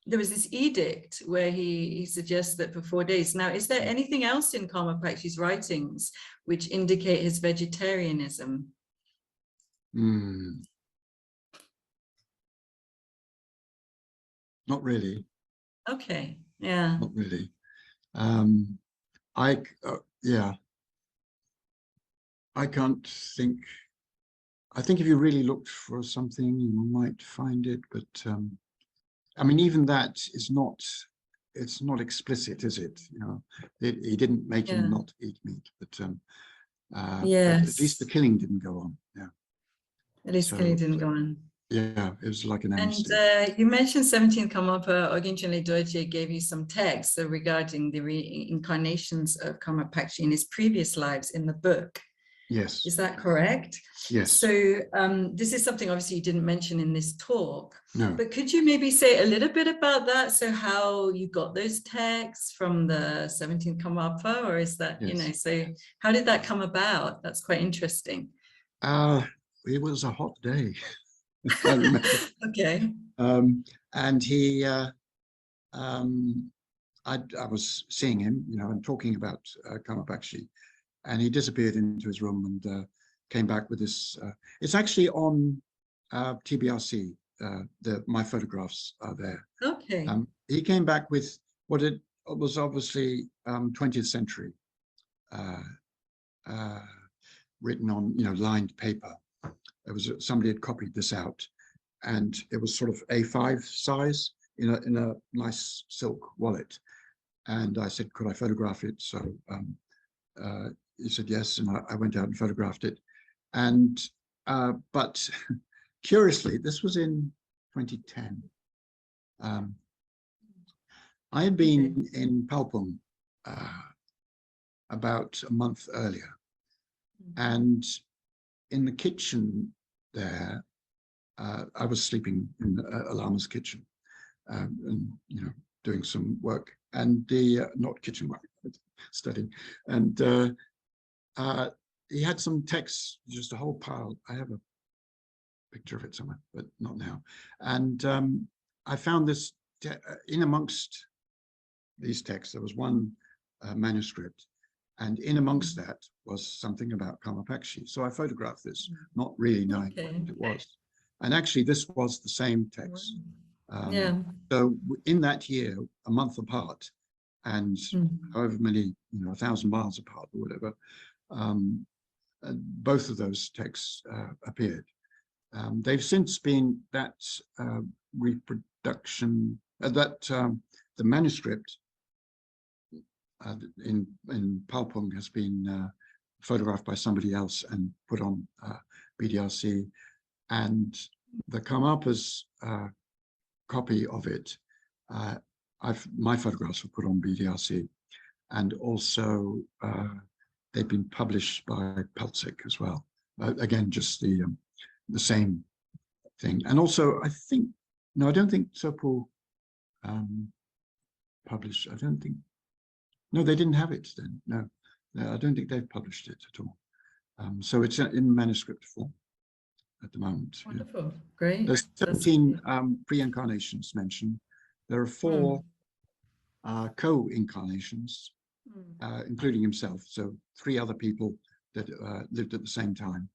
there was this edict where he suggests that for 4 days. Now, is there anything else in Karma Pakshi's writings which indicate his vegetarianism? Not really. Okay, yeah. Not really. I can't think. I think if you really looked for something, you might find it, but I mean, even that is not, it's not explicit, is it? You know, he didn't make him not eat meat, but at least the killing didn't go on. Yeah. At least the killing didn't go on. Yeah, it was like an amnesty. And you mentioned 17th Karmapa, Oginchen Doje gave you some texts regarding the reincarnations of Karma Pakshi in his previous lives in the book. Yes. Is that correct? Yes. So this is something obviously you didn't mention in this talk. No. But could you maybe say a little bit about that? So how you got those texts from the 17th Karmapa, or is that, you know, so how did that come about? That's quite interesting. It was a hot day. I remember. Okay. And he, I was seeing him, you know, and talking about Karma Pakshi, and he disappeared into his room and came back with this. It's actually on TBRC. My photographs are there. Okay. He came back with what it was obviously 20th century, written on, you know, lined paper. It was somebody had copied this out, and it was sort of A5 size in a nice silk wallet. And I said, could I photograph it? So he said yes, and I went out and photographed it. And but curiously, this was in 2010. I had been in Palpung about a month earlier, and in the kitchen there, I was sleeping in a lama's kitchen, and doing some work, and the not kitchen work, studying, and he had some texts, just a whole pile. I have a picture of it somewhere, but not now. And I found this in amongst these texts. There was one manuscript, and in amongst that was something about Karma Pakshi. So I photographed this, not really knowing what it was. And actually, this was the same text. So in that year, a month apart, and however many, 1,000 miles apart or whatever, both of those texts appeared. They've since been, that reproduction, the manuscript in Palpung has been photographed by somebody else and put on BDRC, and the Karmapa's copy of it, my photographs were put on BDRC, and also they've been published by Peltzik as well. Again, just the same thing. And also, I think, no, I don't think Sopo published, I don't think, no, they didn't have it then. No, I don't think they've published it at all. So it's in manuscript form at the moment. Wonderful, yeah. Great. There's 17 pre-incarnations mentioned. There are 4 co-incarnations, including himself. So 3 other people that lived at the same time.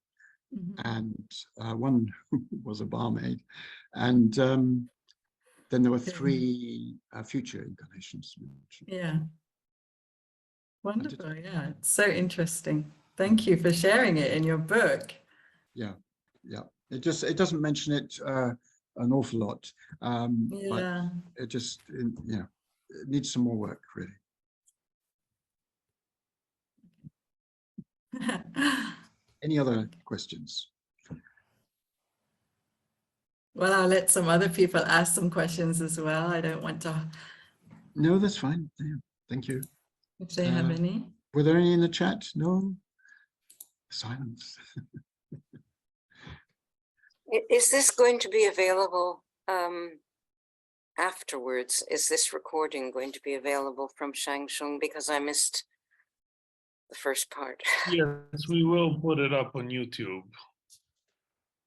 And one was a barmaid. And then there were 3 future incarnations mentioned. Yeah. Wonderful, yeah. It's so interesting. Thank you for sharing it in your book. Yeah, yeah. It doesn't mention it an awful lot. But it just, it needs some more work, really. Any other questions? Well, I'll let some other people ask some questions as well. I don't want to. No, that's fine. Yeah, thank you. If they have any. Were there any in the chat? No? Silence. Is this going to be available afterwards? Is this recording going to be available from Shangshung? Because I missed the first part. Yes, we will put it up on YouTube.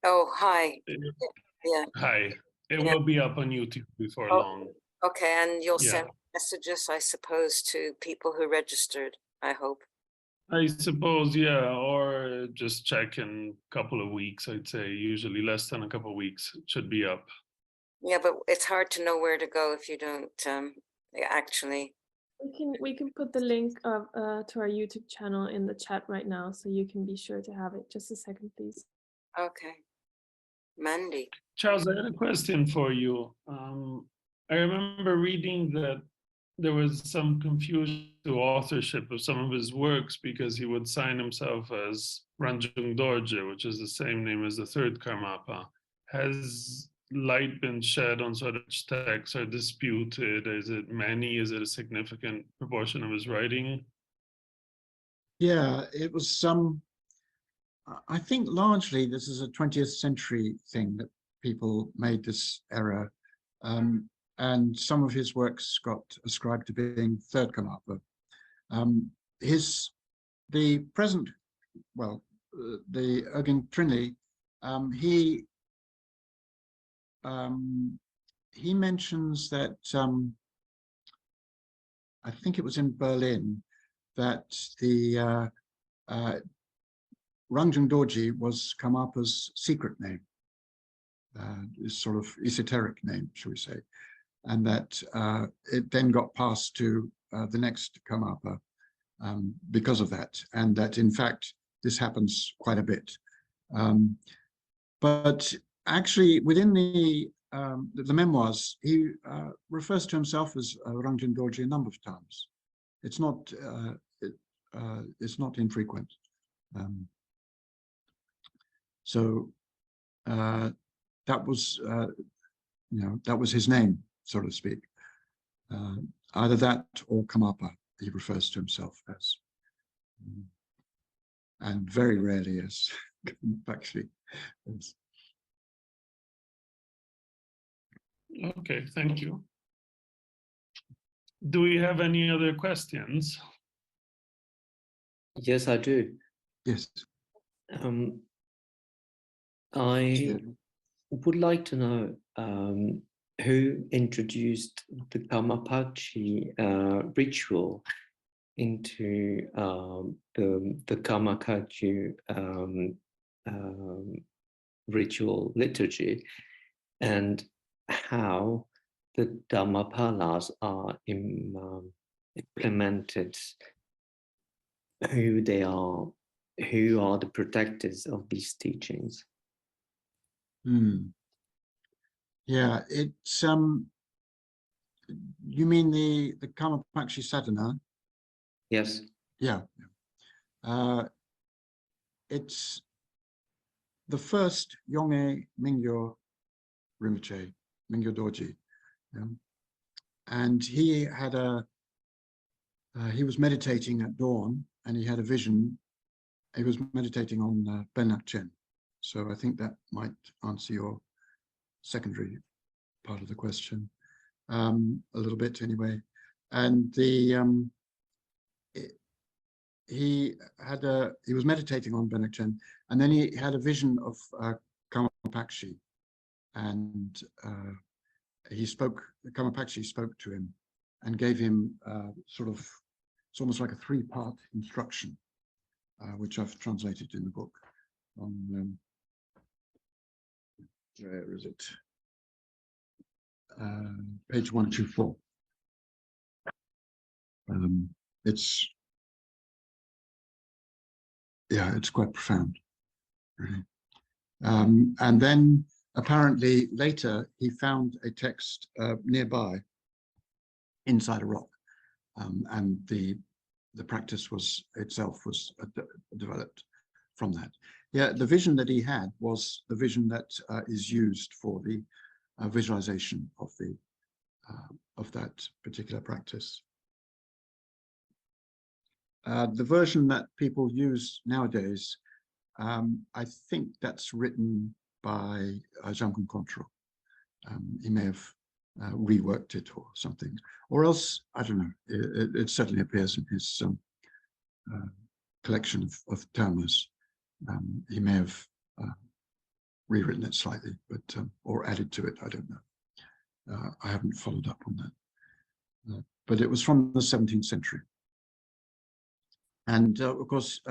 Oh, hi. Yeah. Hi. It will be up on YouTube before long. Okay, and you'll send messages, I suppose, to people who registered, I hope. I suppose, yeah, or just check in a couple of weeks, I'd say. Usually less than a couple of weeks, it should be up. Yeah, but it's hard to know where to go if you don't actually. We can put the link to our YouTube channel in the chat right now, so you can be sure to have it. Just a second, please. Okay. Mandy. Charles, I had a question for you. I remember reading that there was some confusion to authorship of some of his works because he would sign himself as Ranjung Dorje, which is the same name as the third Karmapa. Has light been shed on sort of texts are disputed? Is it many? Is it a significant proportion of his writing? Yeah, it was some. I think largely this is a 20th century thing that people made this error. And some of his works got ascribed to being third Karmapa. The present, well, the Urgent Trinley, he mentions that, I think it was in Berlin, that the Rangjung Dorje was Karmapa's secret name, his sort of esoteric name, shall we say, and that it then got passed to the next Karmapa because of that, and that in fact this happens quite a bit. But actually, within the memoirs, he refers to himself as Rangjung Dorje a number of times. It's not is not infrequent. So that was, that was his name, so to speak. Either that or Karmapa, he refers to himself as, and very rarely as actually. Okay, thank you. Do we have any other questions? Yes, I do. Yes. I would like to know who introduced the Karma Pakshi ritual into the Karma Pakshi ritual liturgy, and how the Dhammapalas are implemented, who they are, who are the protectors of these teachings. Yeah, it's you mean the Karma Pakshi sadhana? Yes. Yeah. It's the first Yong'e Mingyo Rinpoche, Mingyo Dorji, and he had he was meditating at dawn, and he had a vision. He was meditating on Benak Chen, so I think that might answer your secondary part of the question a little bit, anyway. And he was meditating on Benak Chen, and then he had a vision of Karma Pakshi, and Karma Pakshi spoke to him and gave him sort of, it's almost like a 3-part instruction, which I've translated in the book on, where is it? Page 124. It's quite profound, really. And then apparently later he found a text nearby inside a rock, and the practice itself was developed from that. Yeah, the vision that he had was the vision that is used for the visualization of that particular practice. The version that people use nowadays, I think that's written by Jamgon Kongtrul. He may have reworked it or something, or else, I don't know, it certainly appears in his collection of termas. He may have rewritten it slightly, but or added to it, I don't know. I haven't followed up on that. But it was from the 17th century. And of course,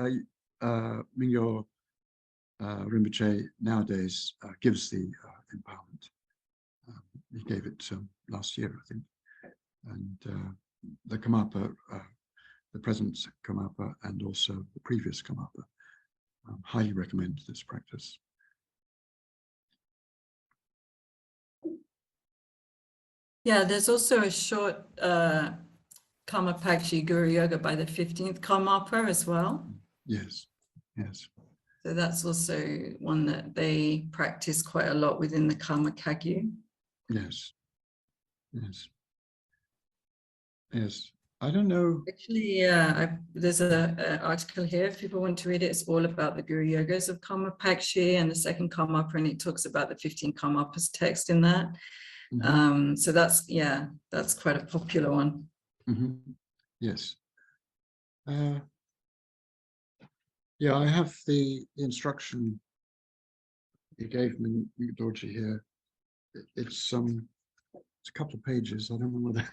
Mingyo Rinpoche nowadays gives the empowerment. He gave it last year, I think. And the Karmapa, the present Karmapa, and also the previous Karmapa, highly recommend this practice. Yeah, there's also a short Karma Pakshi Guru Yoga by the 15th Karmapa as well. Yes, yes. So that's also one that they practice quite a lot within the Karma Kagyu. Yes, yes, yes. I don't know. Actually, yeah, there's an article here if people want to read it. It's all about the Guru Yogas of Karma Pakshi and the second Karmapa, and it talks about the 15 Karmapas text in that. Mm-hmm. So that's quite a popular one. Mm-hmm. Yes. Yeah, I have the instruction you gave me, Dorji, here. It's a couple of pages. I don't know whether.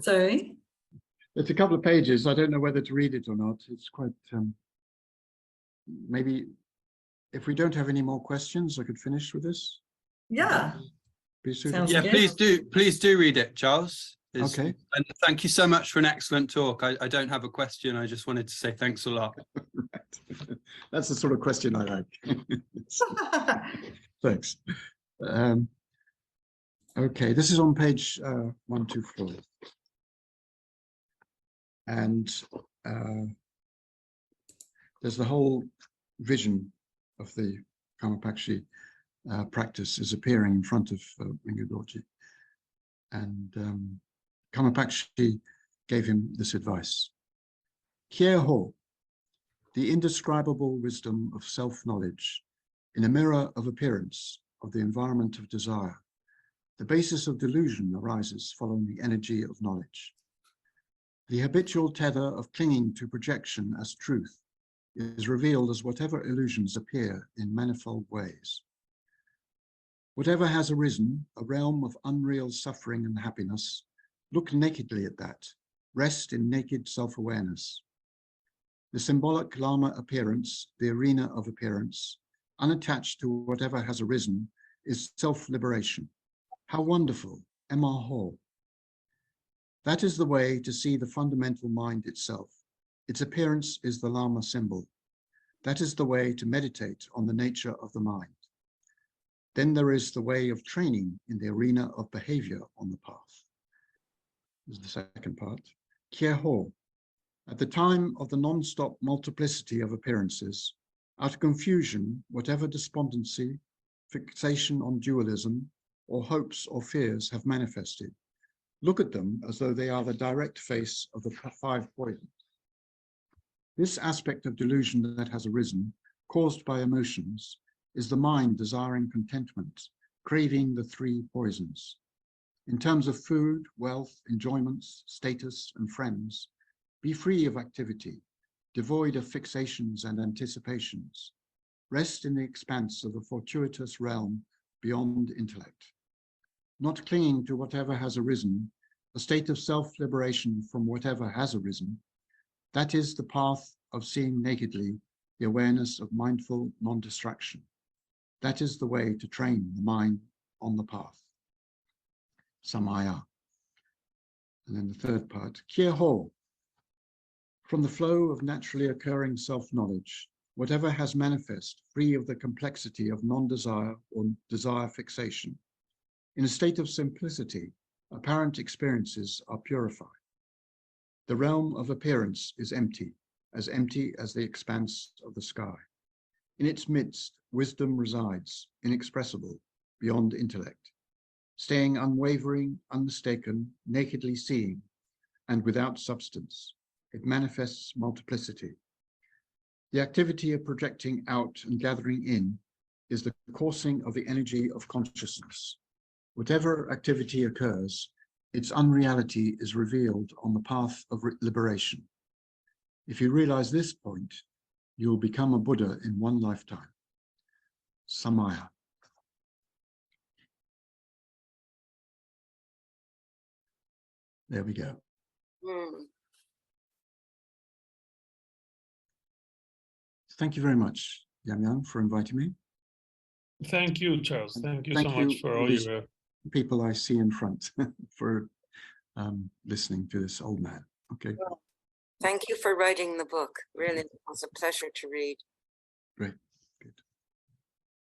Sorry? It's a couple of pages. I don't know whether to read it or not. It's quite. Maybe if we don't have any more questions, I could finish with this. Yeah. Sounds yeah, good. please do read it, Charles. Okay. And thank you so much for an excellent talk. I don't have a question. I just wanted to say thanks a lot. Right. That's the sort of question I like. Thanks. Okay, this is on page 124. And there's the whole vision of the Karma Pakshi practice is appearing in front of Rinpoche. And Karma Pakshi gave him this advice. Kye ho, the indescribable wisdom of self-knowledge in a mirror of appearance of the environment of desire. The basis of delusion arises following the energy of knowledge. The habitual tether of clinging to projection as truth is revealed as whatever illusions appear in manifold ways. Whatever has arisen, a realm of unreal suffering and happiness, look nakedly at that, rest in naked self-awareness. The symbolic Lama appearance, the arena of appearance, unattached to whatever has arisen, is self-liberation. How wonderful, Emma Hall. That is the way to see the fundamental mind itself. Its appearance is the Lama symbol. That is the way to meditate on the nature of the mind. Then there is the way of training in the arena of behavior on the path. This is the second part. Kye ho. At the time of the non-stop multiplicity of appearances, out of confusion, whatever despondency, fixation on dualism, or hopes or fears have manifested, look at them as though they are the direct face of the 5 poisons. This aspect of delusion that has arisen, caused by emotions, is the mind desiring contentment, craving the 3 poisons. In terms of food, wealth, enjoyments, status, and friends, be free of activity, devoid of fixations and anticipations. Rest in the expanse of the fortuitous realm beyond intellect. Not clinging to whatever has arisen, a state of self-liberation from whatever has arisen, that is the path of seeing nakedly the awareness of mindful non-distraction. That is the way to train the mind on the path. Samaya. And then the third part, Kye ho. From the flow of naturally occurring self-knowledge, whatever has manifest, free of the complexity of non-desire or desire fixation. In a state of simplicity, apparent experiences are purified. The realm of appearance is empty as the expanse of the sky. In its midst, wisdom resides, inexpressible, beyond intellect, staying unwavering, unmistaken, nakedly seeing, and without substance. It manifests multiplicity. The activity of projecting out and gathering in is the coursing of the energy of consciousness. Whatever activity occurs, its unreality is revealed on the path of liberation. If you realize this point, you will become a Buddha in one lifetime. Samaya. There we go. Thank you very much, Yang, for inviting me. Thank you, Charles. Thank you Thank so you much for all these your people I see in front for listening to this old man. Okay, Thank you for writing the book. Really, it was a pleasure to read. great.